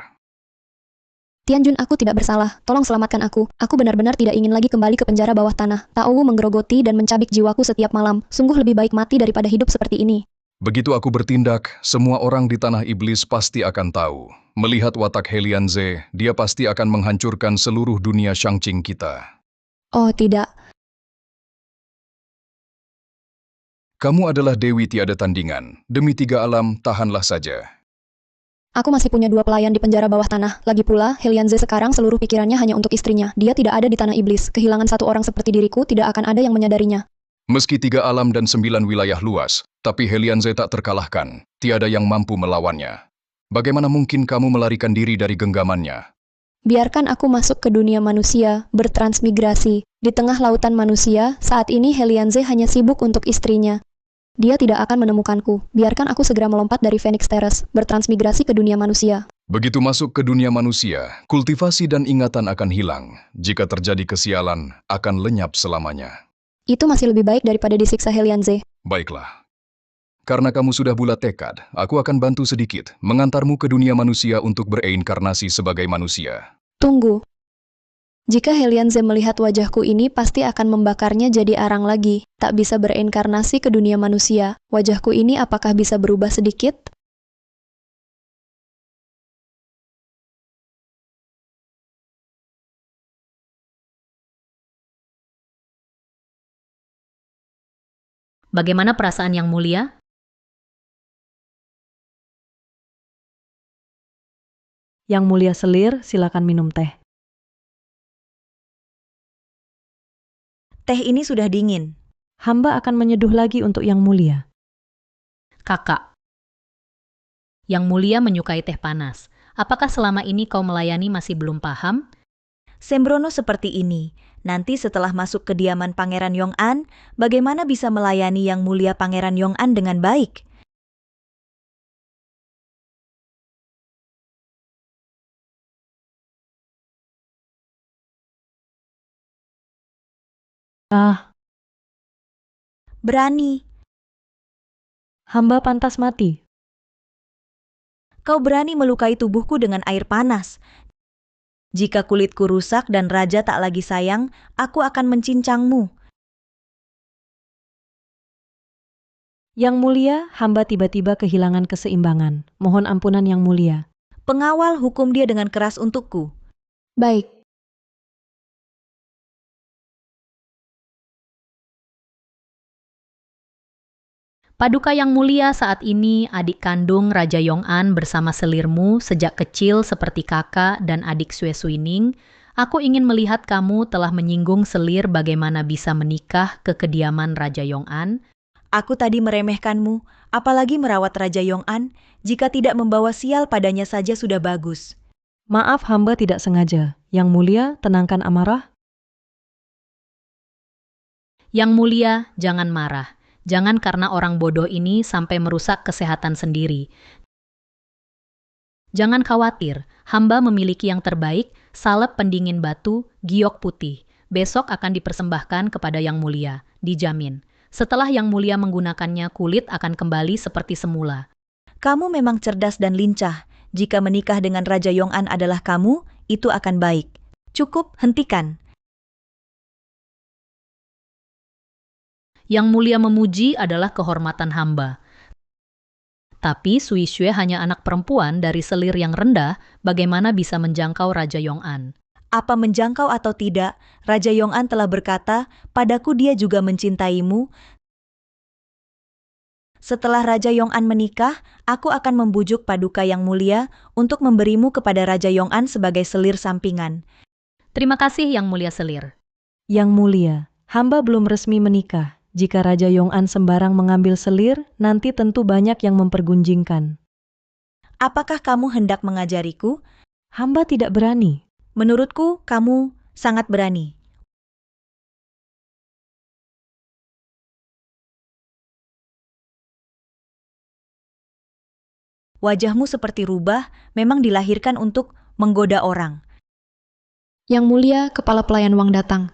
Tianjun, aku tidak bersalah. Tolong selamatkan aku. Aku benar-benar tidak ingin lagi kembali ke penjara bawah tanah. Taowu menggerogoti dan mencabik jiwaku setiap malam. Sungguh lebih baik mati daripada hidup seperti ini. Begitu aku bertindak, semua orang di tanah iblis pasti akan tahu. Melihat watak Helianze, dia pasti akan menghancurkan seluruh dunia Shangqing kita. Oh, tidak. Kamu adalah Dewi tiada tandingan. Demi 3 alam, tahanlah saja. Aku masih punya 2 pelayan di penjara bawah tanah. Lagi pula, Helianze sekarang seluruh pikirannya hanya untuk istrinya. Dia tidak ada di tanah iblis. Kehilangan 1 orang seperti diriku tidak akan ada yang menyadarinya. Meski 3 alam dan 9 wilayah luas, tapi Helianze tak terkalahkan. Tiada yang mampu melawannya. Bagaimana mungkin kamu melarikan diri dari genggamannya? Biarkan aku masuk ke dunia manusia, bertransmigrasi. Di tengah lautan manusia, saat ini Helianze hanya sibuk untuk istrinya. Dia tidak akan menemukanku. Biarkan aku segera melompat dari Phoenix Terrace, bertransmigrasi ke dunia manusia. Begitu masuk ke dunia manusia, kultivasi dan ingatan akan hilang. Jika terjadi kesialan, akan lenyap selamanya. Itu masih lebih baik daripada disiksa Helianze. Baiklah. Karena kamu sudah bulat tekad, aku akan bantu sedikit mengantarmu ke dunia manusia untuk bereinkarnasi sebagai manusia. Tunggu. Jika Helianze melihat wajahku ini, pasti akan membakarnya jadi arang lagi. Tak bisa bereinkarnasi ke dunia manusia. Wajahku ini apakah bisa berubah sedikit? Bagaimana perasaan Yang Mulia? Yang Mulia Selir, silakan minum teh. Teh ini sudah dingin. Hamba akan menyeduh lagi untuk Yang Mulia. Kakak. Yang Mulia menyukai teh panas. Apakah selama ini kau melayani masih belum paham? Sembrono seperti ini. Nanti setelah masuk kediaman Pangeran Yong'an, bagaimana bisa melayani Yang Mulia Pangeran Yong'an dengan baik? Berani. Hamba pantas mati. Kau berani melukai tubuhku dengan air panas. Jika kulitku rusak dan raja tak lagi sayang, aku akan mencincangmu. Yang Mulia, hamba tiba-tiba kehilangan keseimbangan. Mohon ampunan Yang Mulia. Pengawal hukum dia dengan keras untukku. Baik. Paduka Yang Mulia, saat ini adik kandung Raja Yong'an bersama selirmu sejak kecil seperti kakak dan adik Sue Suining. Aku ingin melihat kamu telah menyinggung selir bagaimana bisa menikah ke kediaman Raja Yong'an. Aku tadi meremehkanmu, apalagi merawat Raja Yong'an. Jika tidak membawa sial padanya saja sudah bagus. Maaf, hamba tidak sengaja. Yang Mulia, tenangkan amarah. Yang Mulia, jangan marah. Jangan karena orang bodoh ini sampai merusak kesehatan sendiri. Jangan khawatir, hamba memiliki yang terbaik, salep pendingin batu, giok putih. Besok akan dipersembahkan kepada Yang Mulia, dijamin. Setelah Yang Mulia menggunakannya, kulit akan kembali seperti semula. Kamu memang cerdas dan lincah. Jika menikah dengan Raja Yong'an adalah kamu, itu akan baik. Cukup, hentikan. Yang Mulia memuji adalah kehormatan hamba. Tapi Sui Xue hanya anak perempuan dari selir yang rendah, bagaimana bisa menjangkau Raja Yong'an? Apa menjangkau atau tidak, Raja Yong'an telah berkata, padaku dia juga mencintaimu. Setelah Raja Yong'an menikah, aku akan membujuk Paduka Yang Mulia untuk memberimu kepada Raja Yong'an sebagai selir sampingan. Terima kasih Yang Mulia Selir. Yang Mulia, hamba belum resmi menikah. Jika Raja Yong'an sembarang mengambil selir, nanti tentu banyak yang mempergunjingkan. Apakah kamu hendak mengajariku? Hamba tidak berani. Menurutku, kamu sangat berani. Wajahmu seperti rubah, memang dilahirkan untuk menggoda orang. Yang Mulia, kepala pelayan Wang datang.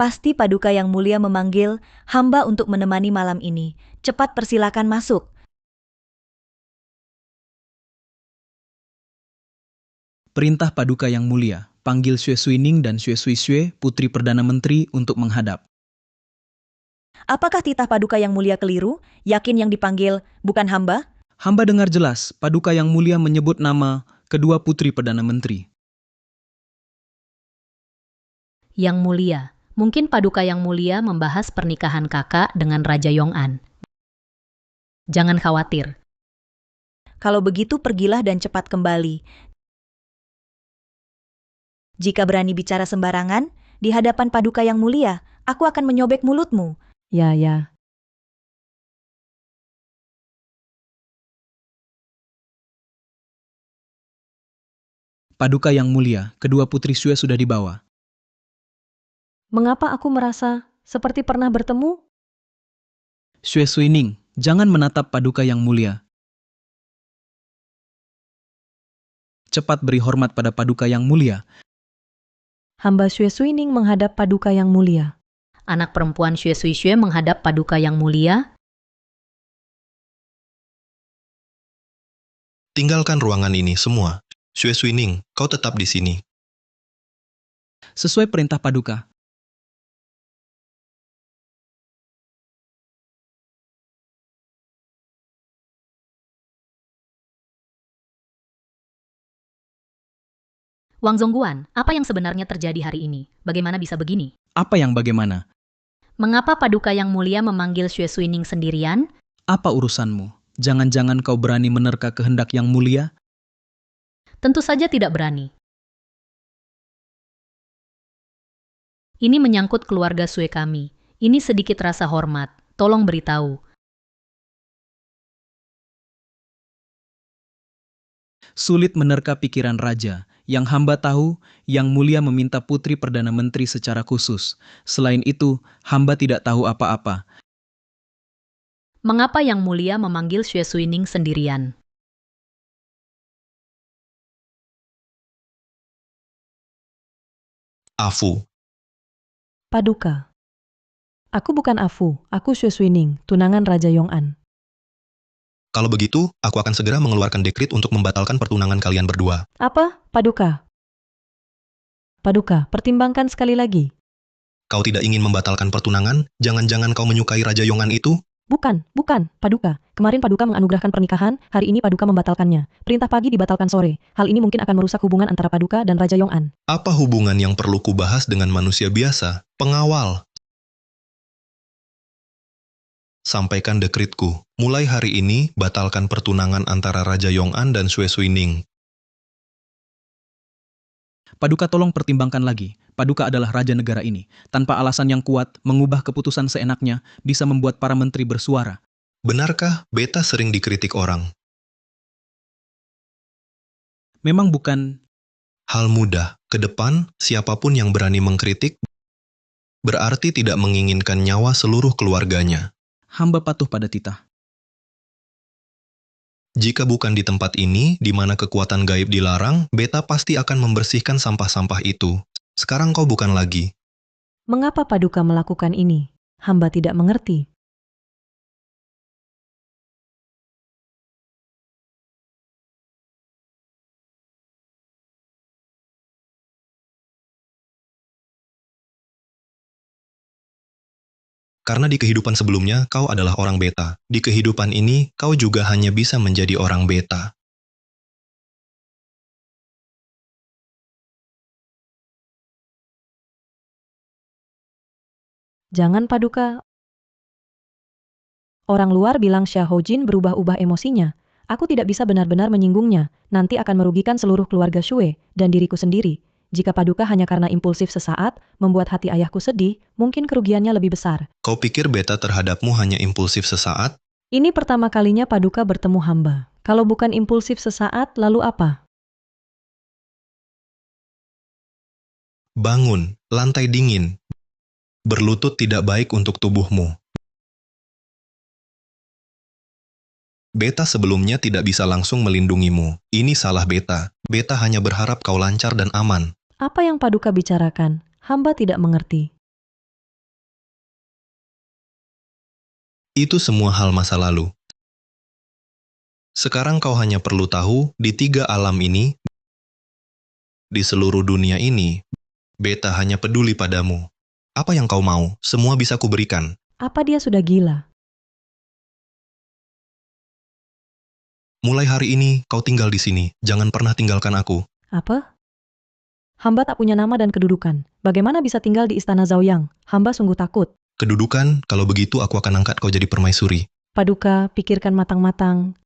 Pasti Paduka Yang Mulia memanggil hamba untuk menemani malam ini. Cepat persilakan masuk. Perintah Paduka Yang Mulia, panggil Sue Suining dan Sue Sui Xue, Putri Perdana Menteri, untuk menghadap. Apakah titah Paduka Yang Mulia keliru? Yakin yang dipanggil bukan hamba? Hamba dengar jelas, Paduka Yang Mulia menyebut nama kedua Putri Perdana Menteri. Yang Mulia, mungkin Paduka Yang Mulia membahas pernikahan kakak dengan Raja Yong'an. Jangan khawatir. Kalau begitu pergilah dan cepat kembali. Jika berani bicara sembarangan, di hadapan Paduka Yang Mulia, aku akan menyobek mulutmu. Ya, ya. Paduka yang mulia, kedua putri Xue sudah dibawa. Mengapa aku merasa seperti pernah bertemu? Xue Suining, jangan menatap paduka yang mulia. Cepat beri hormat pada paduka yang mulia. Hamba Xue Suining menghadap paduka yang mulia. Anak perempuan Xue Sui Xue menghadap paduka yang mulia. Tinggalkan ruangan ini semua. Xue Suining, kau tetap di sini. Sesuai perintah paduka. Wang Zongguan, apa yang sebenarnya terjadi hari ini? Bagaimana bisa begini? Apa yang bagaimana? Mengapa paduka yang mulia memanggil Xue Suining sendirian? Apa urusanmu? Jangan-jangan kau berani menerka kehendak yang mulia? Tentu saja tidak berani. Ini menyangkut keluarga Sue kami. Ini sedikit rasa hormat. Tolong beritahu. Sulit menerka pikiran raja. Yang hamba tahu, yang mulia meminta putri Perdana Menteri secara khusus. Selain itu, hamba tidak tahu apa-apa. Mengapa yang mulia memanggil Xue Suining sendirian? Afu. Paduka. Aku bukan Afu, aku Xue Suining, tunangan Raja Yong'an. Kalau begitu, aku akan segera mengeluarkan dekrit untuk membatalkan pertunangan kalian berdua. Apa, Paduka? Paduka, pertimbangkan sekali lagi. Kau tidak ingin membatalkan pertunangan? Jangan-jangan kau menyukai Raja Yong'an itu? Bukan, Paduka. Kemarin Paduka menganugerahkan pernikahan, hari ini Paduka membatalkannya. Perintah pagi dibatalkan sore. Hal ini mungkin akan merusak hubungan antara Paduka dan Raja Yong'an. Apa hubungan yang perlu kubahas dengan manusia biasa? Pengawal. Sampaikan dekritku. Mulai hari ini, batalkan pertunangan antara Raja Yong'an dan Xue Suining. Paduka tolong pertimbangkan lagi. Paduka adalah raja negara ini. Tanpa alasan yang kuat, mengubah keputusan seenaknya bisa membuat para menteri bersuara. Benarkah beta sering dikritik orang? Memang bukan Hal mudah. Ke depan, siapapun yang berani mengkritik, berarti tidak menginginkan nyawa seluruh keluarganya. hamba patuh pada titah. Jika bukan di tempat ini, di mana kekuatan gaib dilarang, beta pasti akan membersihkan sampah-sampah itu. Sekarang kau bukan lagi. Mengapa Paduka melakukan ini? Hamba tidak mengerti. Karena di kehidupan sebelumnya, kau adalah orang beta. Di kehidupan ini, kau juga hanya bisa menjadi orang beta. Jangan Paduka. Orang luar bilang Xiahou-jin berubah-ubah emosinya. Aku tidak bisa benar-benar menyinggungnya. Nanti akan merugikan seluruh keluarga Xue dan diriku sendiri. Jika Paduka hanya karena impulsif sesaat, membuat hati ayahku sedih, mungkin kerugiannya lebih besar. Kau pikir beta terhadapmu hanya impulsif sesaat? Ini pertama kalinya Paduka bertemu hamba. Kalau bukan impulsif sesaat, lalu apa? Bangun, lantai dingin. Berlutut tidak baik untuk tubuhmu. Beta sebelumnya tidak bisa langsung melindungimu. Ini salah beta. Beta hanya berharap kau lancar dan aman. Apa yang Paduka bicarakan? Hamba tidak mengerti. Itu semua hal masa lalu. Sekarang kau hanya perlu tahu, di 3 alam ini, di seluruh dunia ini, beta hanya peduli padamu. Apa yang kau mau, semua bisa kuberikan. Apa dia sudah gila? Mulai hari ini, kau tinggal di sini. Jangan pernah tinggalkan aku. Apa? Hamba tak punya nama dan kedudukan. Bagaimana bisa tinggal di istana Zaoyang? Hamba sungguh takut. Kedudukan, kalau begitu aku akan angkat kau jadi permaisuri. Paduka, pikirkan matang-matang.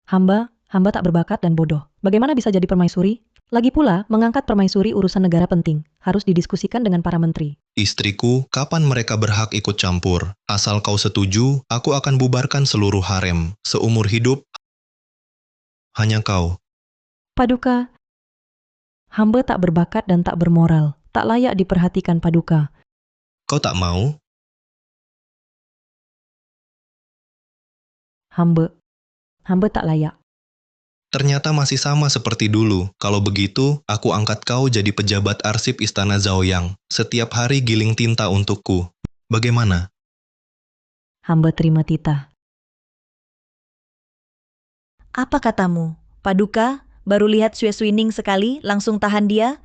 Hamba tak berbakat dan bodoh. Bagaimana bisa jadi permaisuri? Lagi pula, mengangkat permaisuri urusan negara penting. Harus didiskusikan dengan para menteri. Istriku, kapan mereka berhak ikut campur? Asal kau setuju, aku akan bubarkan seluruh harem. Seumur hidup, hanya kau. Paduka, hamba tak berbakat dan tak bermoral. Tak layak diperhatikan Paduka. Kau tak mau? Hamba tak layak. Ternyata masih sama seperti dulu. Kalau begitu, aku angkat kau jadi pejabat arsip Istana Zaoyang. Setiap hari giling tinta untukku. Bagaimana? Hamba terima titah. Apa katamu? Paduka, baru lihat Xue Suining sekali, langsung tahan dia?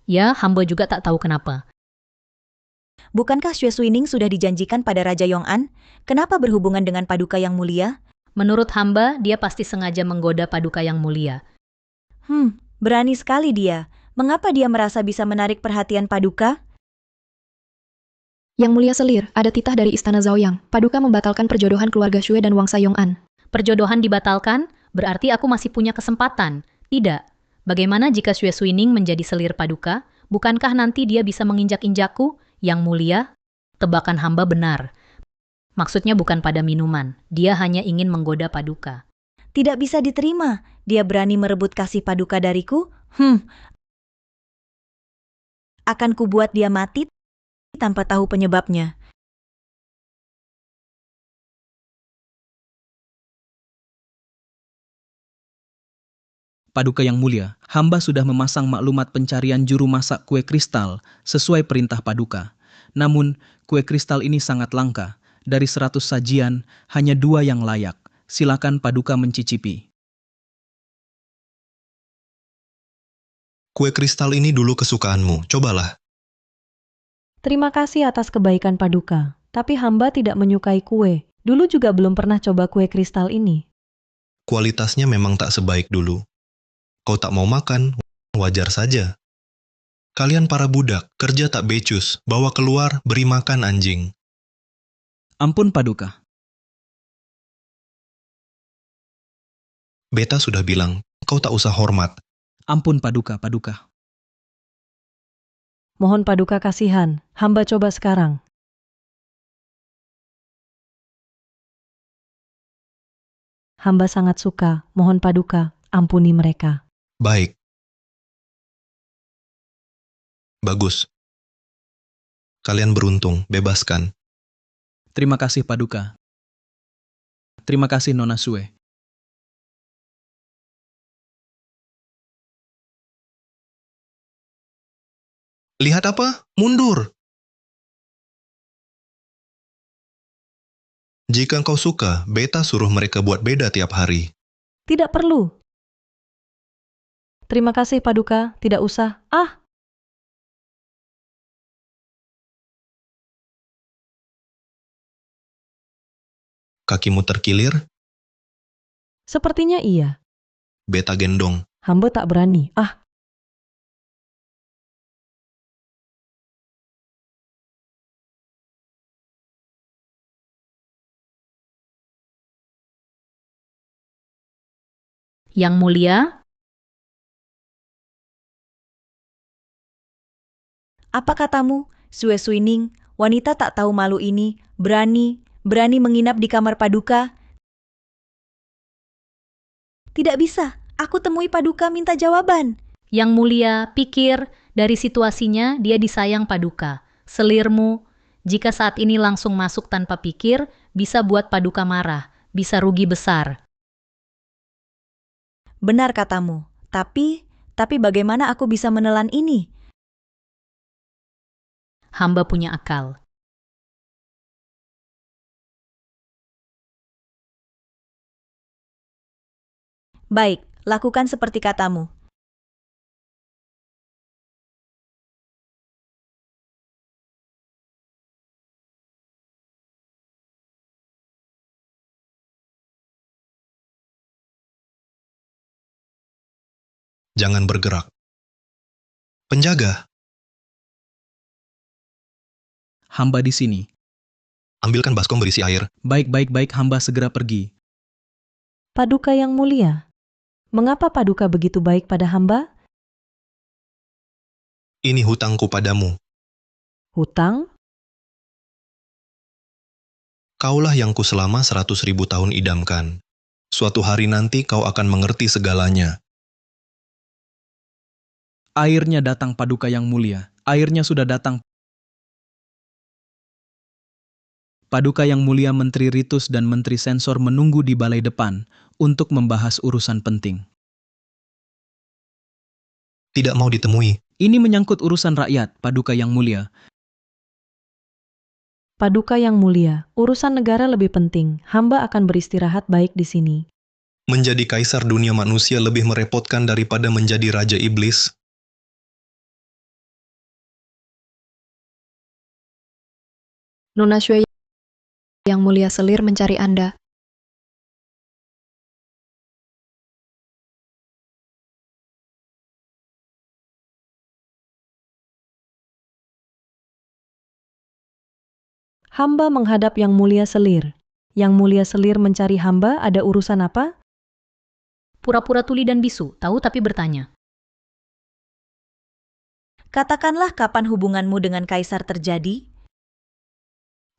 Ya, hamba juga tak tahu kenapa. Bukankah Xue Suining sudah dijanjikan pada Raja Yong'an? Kenapa berhubungan dengan Paduka yang mulia? Menurut hamba, dia pasti sengaja menggoda Paduka yang mulia. Berani sekali dia. Mengapa dia merasa bisa menarik perhatian Paduka? Yang mulia selir, ada titah dari Istana Zaoyang. Paduka membatalkan perjodohan keluarga Xue dan Wangsa Yong'an. Perjodohan dibatalkan, berarti aku masih punya kesempatan. Tidak. Bagaimana jika Xue Suining menjadi selir Paduka? Bukankah nanti dia bisa menginjak-injakku? Yang mulia, tebakan hamba benar. Maksudnya bukan pada minuman. Dia hanya ingin menggoda Paduka. Tidak bisa diterima. Dia berani merebut kasih Paduka dariku? Akan kubuat dia mati tanpa tahu penyebabnya. Paduka yang mulia, hamba sudah memasang maklumat pencarian juru masak kue kristal sesuai perintah Paduka. Namun, kue kristal ini sangat langka. Dari 100 sajian, hanya 2 yang layak. Silakan Paduka mencicipi. Kue kristal ini dulu kesukaanmu, cobalah. Terima kasih atas kebaikan Paduka. Tapi hamba tidak menyukai kue. Dulu juga belum pernah coba kue kristal ini. Kualitasnya memang tak sebaik dulu. Kau tak mau makan, wajar saja. Kalian para budak, kerja tak becus, bawa keluar, beri makan anjing. Ampun Paduka. Beta sudah bilang, kau tak usah hormat. Ampun Paduka, Paduka. Mohon Paduka kasihan. Hamba coba sekarang. Hamba sangat suka. Mohon Paduka, ampuni mereka. Baik. Bagus. Kalian beruntung, bebaskan. Terima kasih Paduka. Terima kasih Nona Xue. Lihat apa? Mundur. Jika engkau suka, Beta suruh mereka buat beda tiap hari. Tidak perlu. Terima kasih Paduka, tidak usah. Kakimu terkilir, Sepertinya iya. Beta gendong. Hamba tak berani. Yang mulia, Apa katamu, Xue Suining, wanita tak tahu malu ini, berani menginap di kamar Paduka? Tidak bisa, aku temui Paduka minta jawaban. Yang mulia, pikir dari situasinya dia disayang Paduka. Selirmu, jika saat ini langsung masuk tanpa pikir, bisa buat Paduka marah, bisa rugi besar. Benar katamu, tapi bagaimana aku bisa menelan ini? Hamba punya akal. Baik, lakukan seperti katamu. Jangan bergerak. Penjaga, Hamba di sini. ambilkan baskom berisi air. Baik, hamba segera pergi. Paduka yang mulia, mengapa Paduka begitu baik pada hamba? Ini hutangku padamu. Hutang? Kaulah yang ku selama 100.000 tahun idamkan. Suatu hari nanti kau akan mengerti segalanya. Airnya datang Paduka yang mulia. Airnya sudah datang. Paduka yang mulia, Menteri Ritus dan Menteri Sensor menunggu di balai depan untuk membahas urusan penting. Tidak mau ditemui. Ini menyangkut urusan rakyat, Paduka yang mulia. Paduka yang mulia, urusan negara lebih penting. Hamba akan beristirahat baik di sini. Menjadi kaisar dunia manusia lebih merepotkan daripada menjadi raja iblis. Nona Shui yang mulia selir mencari Anda. Hamba menghadap Yang Mulia Selir. Yang Mulia Selir mencari hamba, ada urusan apa? Pura-pura tuli dan bisu, tahu tapi bertanya. Katakanlah kapan hubunganmu dengan kaisar terjadi?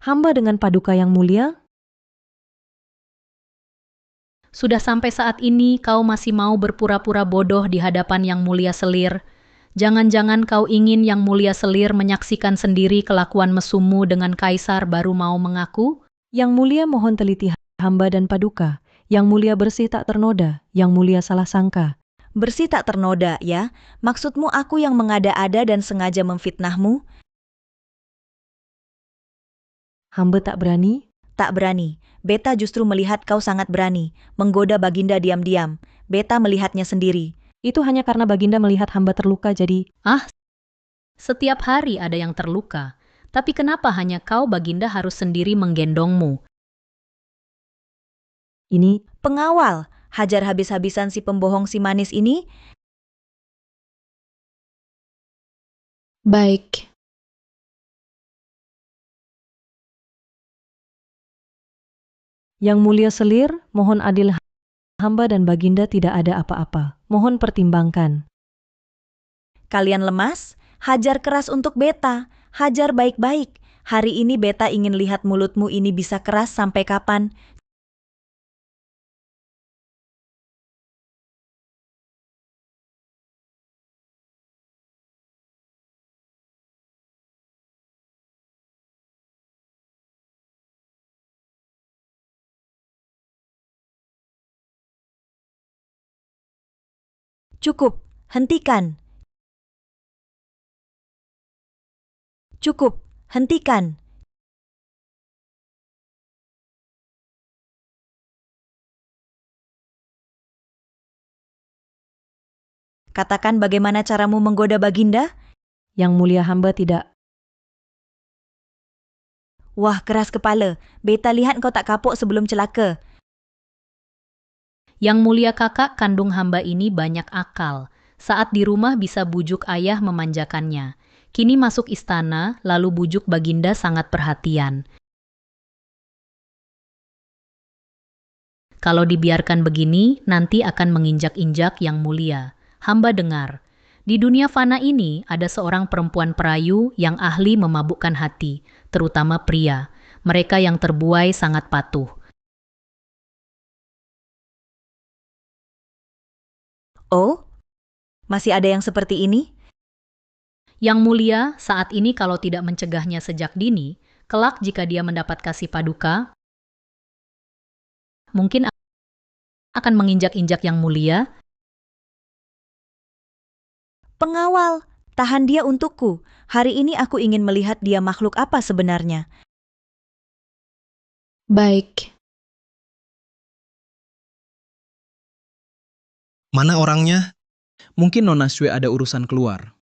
Hamba dengan Paduka yang mulia? Sudah sampai saat ini kau masih mau berpura-pura bodoh di hadapan Yang Mulia Selir. Jangan-jangan kau ingin Yang Mulia Selir menyaksikan sendiri kelakuan mesummu dengan kaisar baru mau mengaku? Yang mulia mohon teliti hamba dan Paduka. Yang mulia bersih tak ternoda, yang mulia salah sangka. Bersih tak ternoda, ya? Maksudmu aku yang mengada-ada dan sengaja memfitnahmu? Hamba tak berani? Tak berani. Beta justru melihat kau sangat berani, menggoda Baginda diam-diam. Beta melihatnya sendiri. Itu hanya karena Baginda melihat hamba terluka jadi... Setiap hari ada yang terluka. Tapi kenapa hanya kau, Baginda, harus sendiri menggendongmu? Ini... Pengawal, hajar habis-habisan si pembohong si manis ini. Baik. Yang Mulia Selir, mohon adil hamba dan Baginda tidak ada apa-apa. Mohon pertimbangkan. Kalian lemas? Hajar keras untuk beta. Hajar baik-baik. Hari ini beta ingin lihat mulutmu ini bisa keras sampai kapan. Cukup, hentikan. Cukup, hentikan. Katakan bagaimana caramu menggoda Baginda? Yang mulia hamba tidak. Wah, keras kepala. Beta lihat kau tak kapok sebelum celaka. Yang mulia kakak kandung hamba ini banyak akal. Saat di rumah bisa bujuk ayah memanjakannya. Kini masuk istana, lalu bujuk Baginda sangat perhatian. Kalau dibiarkan begini, nanti akan menginjak-injak Yang Mulia. Hamba dengar, di dunia fana ini ada seorang perempuan perayu yang ahli memabukkan hati, terutama pria. Mereka yang terbuai sangat patuh. Oh, masih ada yang seperti ini? Yang Mulia, saat ini kalau tidak mencegahnya sejak dini, kelak jika dia mendapat kasih Paduka, mungkin akan menginjak-injak Yang Mulia. Pengawal, tahan dia untukku. Hari ini aku ingin melihat dia makhluk apa sebenarnya. Baik. Mana orangnya? Mungkin Nona Shui ada urusan keluar.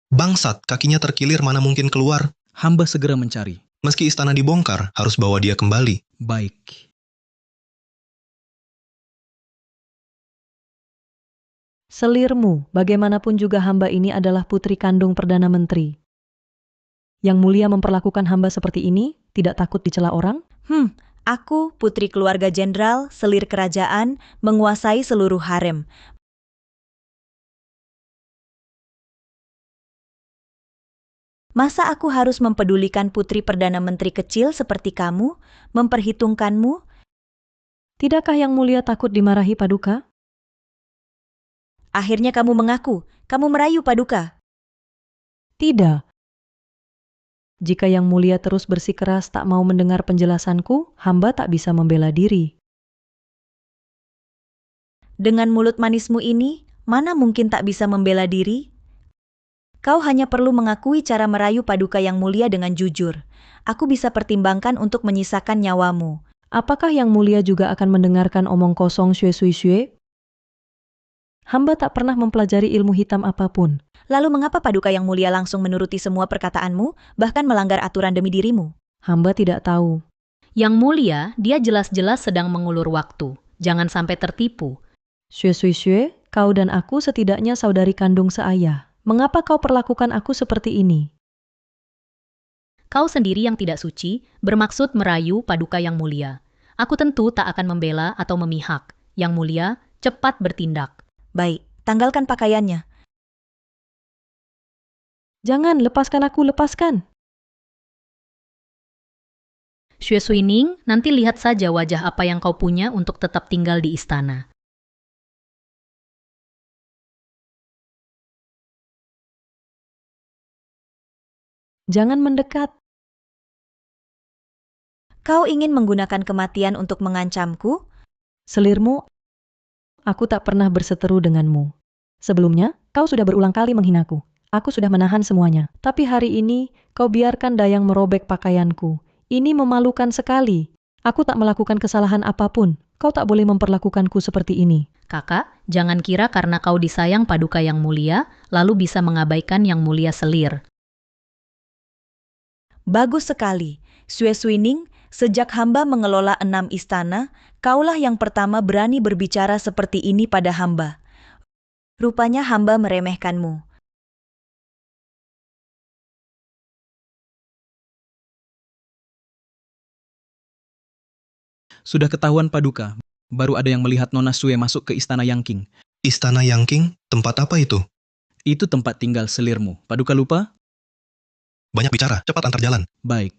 Bangsat, kakinya terkilir, mana mungkin keluar. Hamba segera mencari. Meski istana dibongkar, harus bawa dia kembali. Baik. Selirmu, bagaimanapun juga hamba ini adalah putri kandung Perdana Menteri. Yang mulia memperlakukan hamba seperti ini, tidak takut dicela orang? Aku, putri keluarga jenderal, selir kerajaan, menguasai seluruh harem. Masa aku harus mempedulikan putri Perdana Menteri kecil seperti kamu, memperhitungkanmu? Tidakkah Yang Mulia takut dimarahi Paduka? Akhirnya kamu mengaku, kamu merayu Paduka. Tidak. Jika Yang Mulia terus bersikeras tak mau mendengar penjelasanku, hamba tak bisa membela diri. Dengan mulut manismu ini, mana mungkin tak bisa membela diri? Kau hanya perlu mengakui cara merayu Paduka Yang Mulia dengan jujur. Aku bisa pertimbangkan untuk menyisakan nyawamu. Apakah Yang Mulia juga akan mendengarkan omong kosong Xue? Hamba tak pernah mempelajari ilmu hitam apapun. Lalu mengapa Paduka Yang Mulia langsung menuruti semua perkataanmu, bahkan melanggar aturan demi dirimu? Hamba tidak tahu. Yang Mulia, dia jelas-jelas sedang mengulur waktu. Jangan sampai tertipu. Xue, kau dan aku setidaknya saudari kandung seayah. Mengapa kau perlakukan aku seperti ini? Kau sendiri yang tidak suci, bermaksud merayu Paduka Yang Mulia. Aku tentu tak akan membela atau memihak. Yang Mulia, cepat bertindak. Baik, tanggalkan pakaiannya. Jangan, lepaskan aku, lepaskan. Xue Suining, nanti lihat saja wajah apa yang kau punya untuk tetap tinggal di istana. Jangan mendekat. Kau ingin menggunakan kematian untuk mengancamku? Selirmu, aku tak pernah berseteru denganmu. Sebelumnya, kau sudah berulang kali menghinaku. Aku sudah menahan semuanya. Tapi hari ini, kau biarkan Dayang merobek pakaianku. Ini memalukan sekali. Aku tak melakukan kesalahan apapun. Kau tak boleh memperlakukanku seperti ini. Kakak, jangan kira karena kau disayang Paduka Yang Mulia, lalu bisa mengabaikan Yang Mulia Selir. Bagus sekali. Xue Suining, sejak hamba mengelola 6 istana, kaulah yang pertama berani berbicara seperti ini pada hamba. Rupanya hamba meremehkanmu. Sudah ketahuan Paduka, baru ada yang melihat Nona Sue masuk ke Istana Yangking. Istana Yangking, tempat apa itu? Itu tempat tinggal selirmu. Paduka lupa? Banyak bicara, cepat antar jalan. Baik.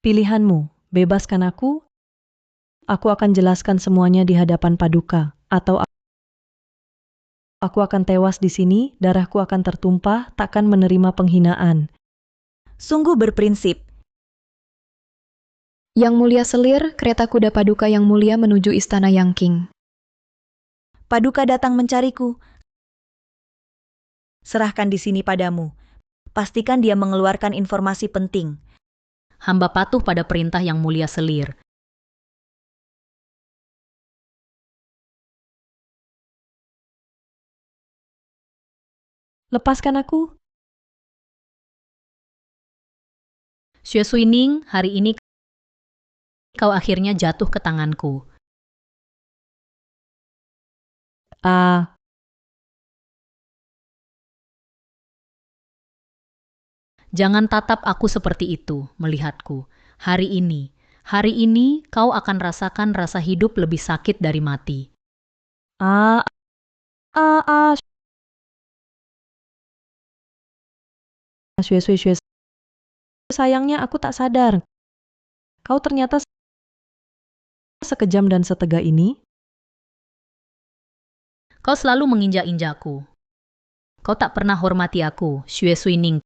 Pilihanmu, bebaskan aku akan jelaskan semuanya di hadapan Paduka, atau aku akan tewas di sini, darahku akan tertumpah, takkan menerima penghinaan. Sungguh berprinsip. Yang Mulia Selir, kereta kuda Paduka Yang Mulia menuju Istana Yangking. Paduka datang mencariku. Serahkan di sini padamu. Pastikan dia mengeluarkan informasi penting. Hamba patuh pada perintah Yang Mulia Selir. Lepaskan aku. Xue Suining, hari ini kau akhirnya jatuh ke tanganku. Jangan tatap aku seperti itu, melihatku. Hari ini kau akan rasakan rasa hidup lebih sakit dari mati. Xue. Sayangnya aku tak sadar. Kau ternyata sekejam dan setega ini. Kau selalu menginjak-injakku. Kau tak pernah hormati aku, Xue Suining.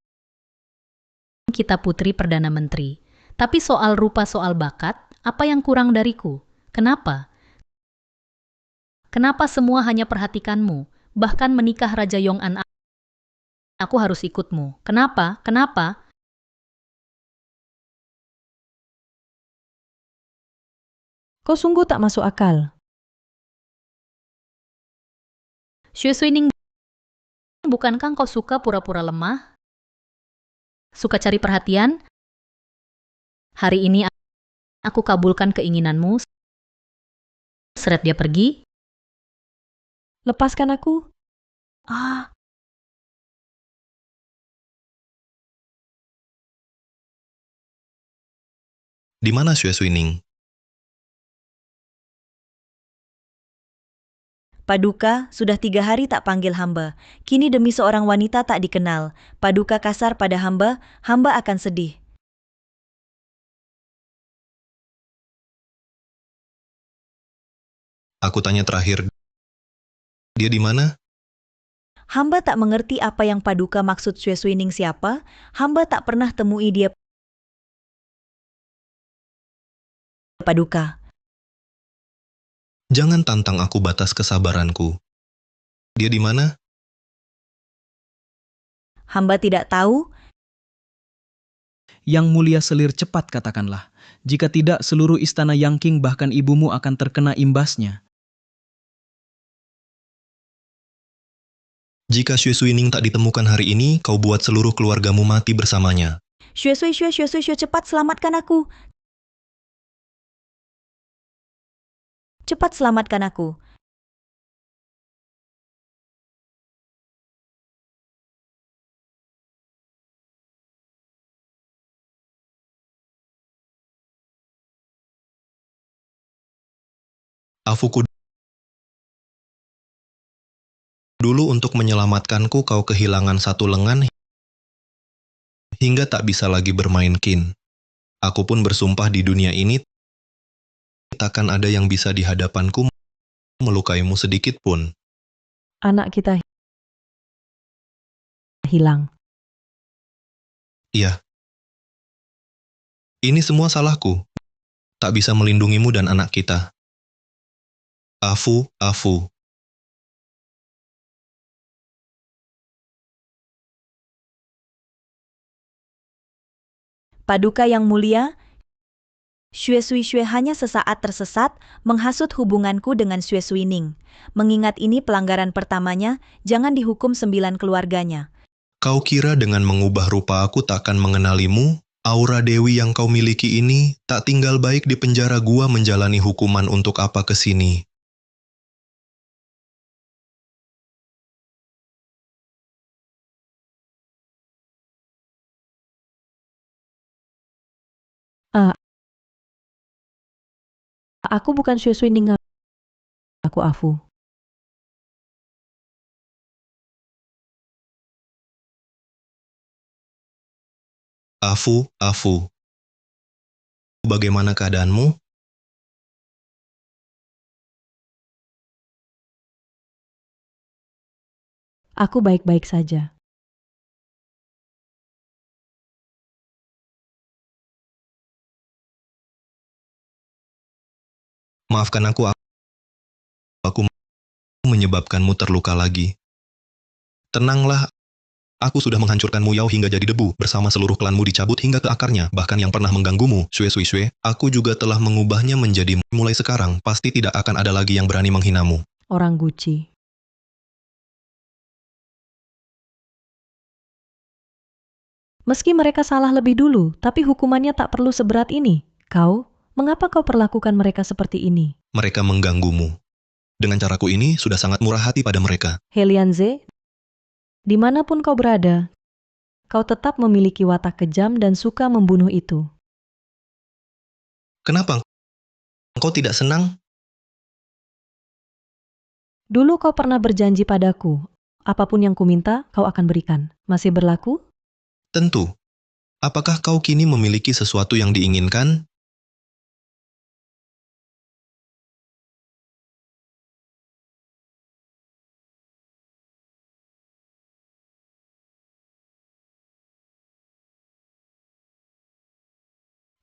Kita putri Perdana Menteri. Tapi soal rupa, soal bakat, apa yang kurang dariku? Kenapa? Kenapa semua hanya perhatikanmu? Bahkan menikah Raja Yong'an, aku harus ikutmu. Kenapa? Kenapa? Kau sungguh tak masuk akal. Xue Suining, bukankah kau suka pura-pura lemah? Suka cari perhatian? Hari ini aku kabulkan keinginanmu. Seret dia pergi. Lepaskan aku. Di mana Xue Suining? Paduka, sudah 3 hari tak panggil hamba. Kini demi seorang wanita tak dikenal, Paduka kasar pada hamba, hamba akan sedih. Aku tanya terakhir, dia di mana? Hamba tak mengerti apa yang Paduka maksud Xue Suining siapa, hamba tak pernah temui dia. Paduka. Jangan tantang aku batas kesabaranku. Dia di mana? Hamba tidak tahu. Yang mulia selir cepat katakanlah. Jika tidak, seluruh istana Yangqing bahkan ibumu akan terkena imbasnya. Jika Xue Suining tak ditemukan hari ini, kau buat seluruh keluargamu mati bersamanya. Xue, cepat selamatkan aku. Cepat selamatkan aku. Afuku dulu untuk menyelamatkanku kau kehilangan satu lengan hingga tak bisa lagi bermain kin. Aku pun bersumpah di dunia ini takkan ada yang bisa di hadapanku melukaimu sedikit pun. Anak kita hilang. Iya. Ini semua salahku. Tak bisa melindungimu dan anak kita. Afu. Paduka yang mulia, Xue hanya sesaat tersesat menghasut hubunganku dengan Xue Suining. Mengingat ini pelanggaran pertamanya, jangan dihukum 9 keluarganya. Kau kira dengan mengubah rupa aku takkan mengenalimu? Aura Dewi yang kau miliki ini tak tinggal baik di penjara gua menjalani hukuman untuk apa kesini. Aku bukan Xue Suining, aku Afu. Afu. Bagaimana keadaanmu? Aku baik-baik saja. Maafkan aku menyebabkanmu terluka lagi. Tenanglah, aku sudah menghancurkan Muyao hingga jadi debu, bersama seluruh klanmu dicabut hingga ke akarnya, bahkan yang pernah mengganggumu, Xue, aku juga telah mengubahnya menjadi mulai sekarang, pasti tidak akan ada lagi yang berani menghinamu. Orang Guci. Meski mereka salah lebih dulu, tapi hukumannya tak perlu seberat ini. Mengapa kau perlakukan mereka seperti ini? Mereka mengganggumu. Dengan caraku ini, sudah sangat murah hati pada mereka. Helianze, dimanapun kau berada, kau tetap memiliki watak kejam dan suka membunuh itu. Kenapa? Engkau tidak senang? Dulu kau pernah berjanji padaku, apapun yang kuminta, kau akan berikan. Masih berlaku? Tentu. Apakah kau kini memiliki sesuatu yang diinginkan?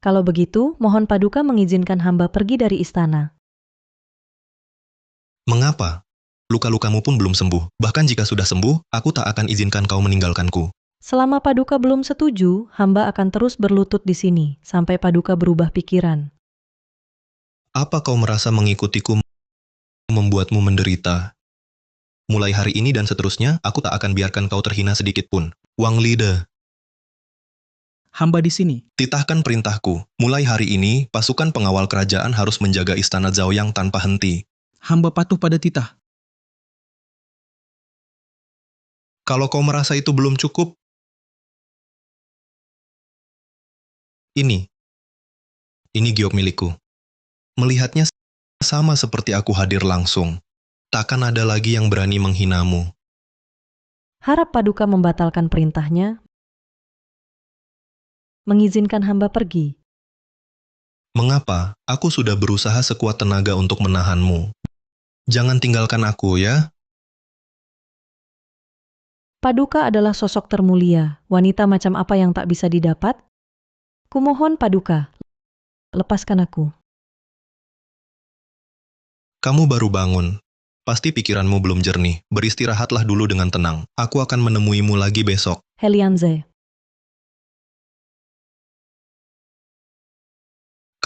Kalau begitu, mohon Paduka mengizinkan hamba pergi dari istana. Mengapa? Luka-lukamu pun belum sembuh. Bahkan jika sudah sembuh, aku tak akan izinkan kau meninggalkanku. Selama Paduka belum setuju, hamba akan terus berlutut di sini, sampai Paduka berubah pikiran. Apa kau merasa mengikutiku membuatmu menderita? Mulai hari ini dan seterusnya, aku tak akan biarkan kau terhina sedikit pun. Wang Lide. Hamba di sini. Titahkan perintahku. Mulai hari ini, pasukan pengawal kerajaan harus menjaga istana Zhaoyang tanpa henti. Hamba patuh pada titah. Kalau kau merasa itu belum cukup, ini giok milikku. Melihatnya sama seperti aku hadir langsung. takkan ada lagi yang berani menghinamu. Harap Paduka membatalkan perintahnya, mengizinkan hamba pergi. Mengapa? Aku sudah berusaha sekuat tenaga untuk menahanmu. Jangan tinggalkan aku, ya. Paduka adalah sosok termulia, wanita macam apa yang tak bisa didapat? Kumohon Paduka, lepaskan aku. Kamu baru bangun. Pasti pikiranmu belum jernih. Beristirahatlah dulu dengan tenang. Aku akan menemuimu lagi besok. Helianze,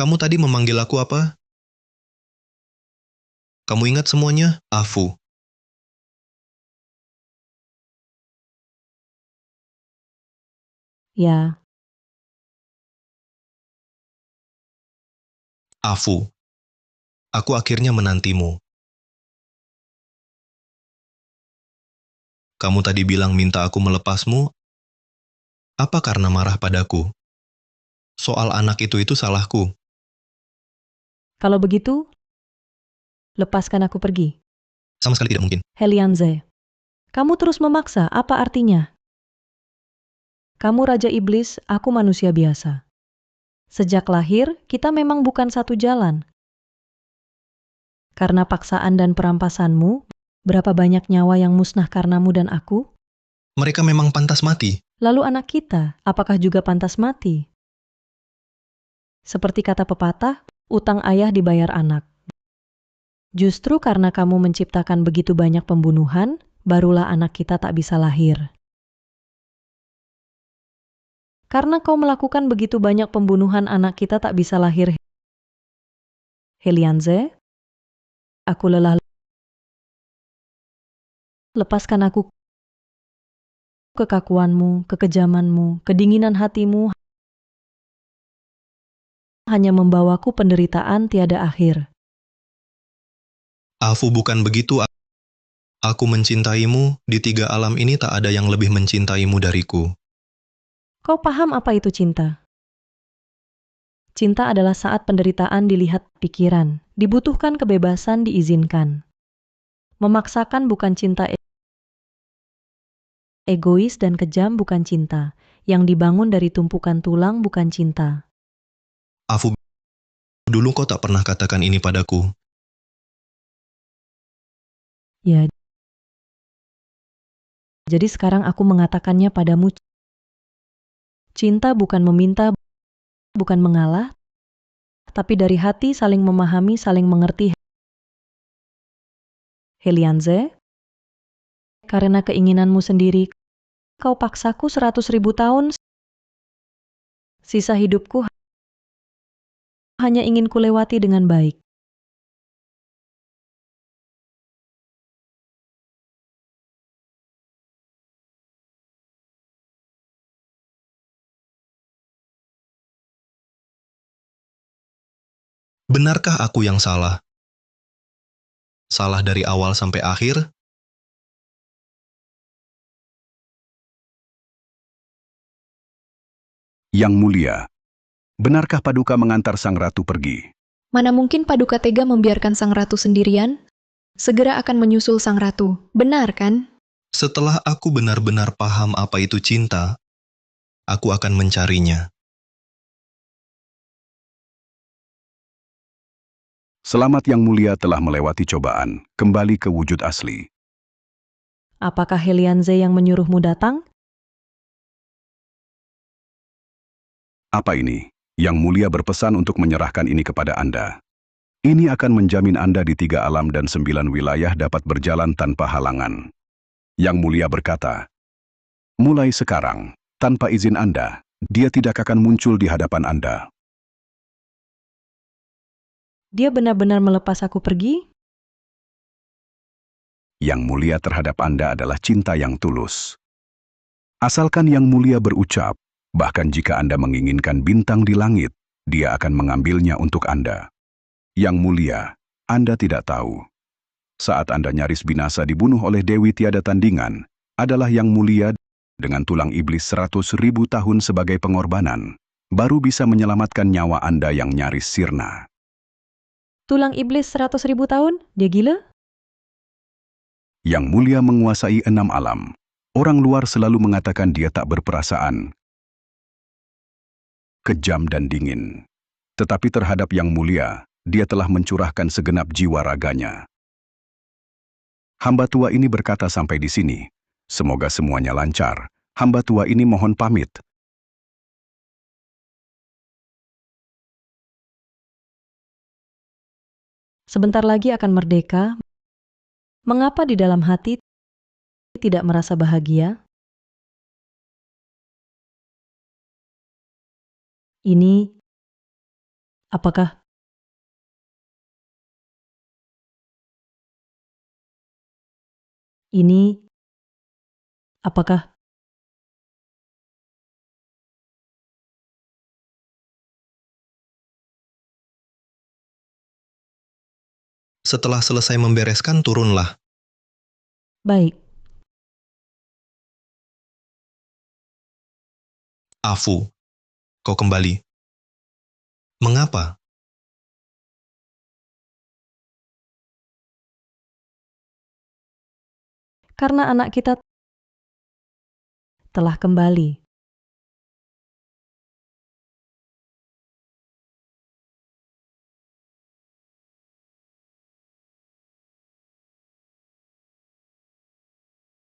Kamu tadi memanggil aku apa? Kamu ingat semuanya? Afu. ya, Afu. Aku akhirnya menantimu. Kamu tadi bilang minta aku melepasmu. Apa karena marah padaku? Soal anak itu salahku. kalau begitu, lepaskan aku pergi. Sama sekali tidak mungkin. Helianze, kamu terus memaksa, apa artinya? Kamu Raja Iblis, aku manusia biasa. Sejak lahir, kita memang bukan satu jalan. Karena paksaan dan perampasanmu, berapa banyak nyawa yang musnah karenamu dan aku? Mereka memang pantas mati. Lalu anak kita, apakah juga pantas mati? Seperti kata pepatah, utang ayah dibayar anak. Justru karena kamu menciptakan begitu banyak pembunuhan, barulah anak kita tak bisa lahir. Karena kau melakukan begitu banyak pembunuhan, anak kita tak bisa lahir. Helianze, aku lelah. Lepaskan aku. Kekakuanmu, kekejamanmu, kedinginan hatimu hanya membawaku penderitaan tiada akhir. Afu, bukan begitu. Aku mencintaimu. Di 3 alam ini tak ada yang lebih mencintaimu dariku. Kau paham apa itu cinta? Cinta adalah saat penderitaan dilihat pikiran, dibutuhkan kebebasan diizinkan. Memaksakan bukan cinta. Egois dan kejam bukan cinta. Yang dibangun dari tumpukan tulang bukan cinta. Afu, dulu kau tak pernah katakan ini padaku. Ya. Jadi sekarang aku mengatakannya padamu. Cinta bukan meminta, bukan mengalah, tapi dari hati saling memahami, saling mengerti. Helianze, karena keinginanmu sendiri, kau paksaku 100.000 tahun. Sisa hidupku hanya ingin kulewati dengan baik. Benarkah aku yang salah? Salah dari awal sampai akhir? Yang mulia, benarkah Paduka mengantar sang ratu pergi? Mana mungkin Paduka tega membiarkan sang ratu sendirian? Segera akan menyusul sang ratu, benar kan? Setelah aku benar-benar paham apa itu cinta, aku akan mencarinya. Selamat Yang Mulia telah melewati cobaan, kembali ke wujud asli. Apakah Helianze yang menyuruhmu datang? Apa ini? Yang Mulia berpesan untuk menyerahkan ini kepada Anda. Ini akan menjamin Anda di 3 alam dan 9 wilayah dapat berjalan tanpa halangan. Yang Mulia berkata, mulai sekarang, tanpa izin Anda, dia tidak akan muncul di hadapan Anda. Dia benar-benar melepas aku pergi? Yang Mulia terhadap Anda adalah cinta yang tulus. Asalkan Yang Mulia berucap, bahkan jika Anda menginginkan bintang di langit, dia akan mengambilnya untuk Anda. Yang Mulia, Anda tidak tahu. Saat Anda nyaris binasa dibunuh oleh Dewi tiada tandingan, adalah Yang Mulia dengan tulang iblis 100.000 tahun sebagai pengorbanan, baru bisa menyelamatkan nyawa Anda yang nyaris sirna. Tulang iblis 100.000 tahun? Dia gila? Yang Mulia menguasai 6 alam. Orang luar selalu mengatakan dia tak berperasaan, kejam dan dingin. Tetapi terhadap Yang Mulia, dia telah mencurahkan segenap jiwa raganya. Hamba tua ini berkata sampai di sini. Semoga semuanya lancar. Hamba tua ini mohon pamit. Sebentar lagi akan merdeka. Mengapa di dalam hati tidak merasa bahagia? Ini apakah apakah Setelah selesai membereskan, turunlah. baik? Afu, kau kembali. Mengapa? Karena anak kita telah kembali.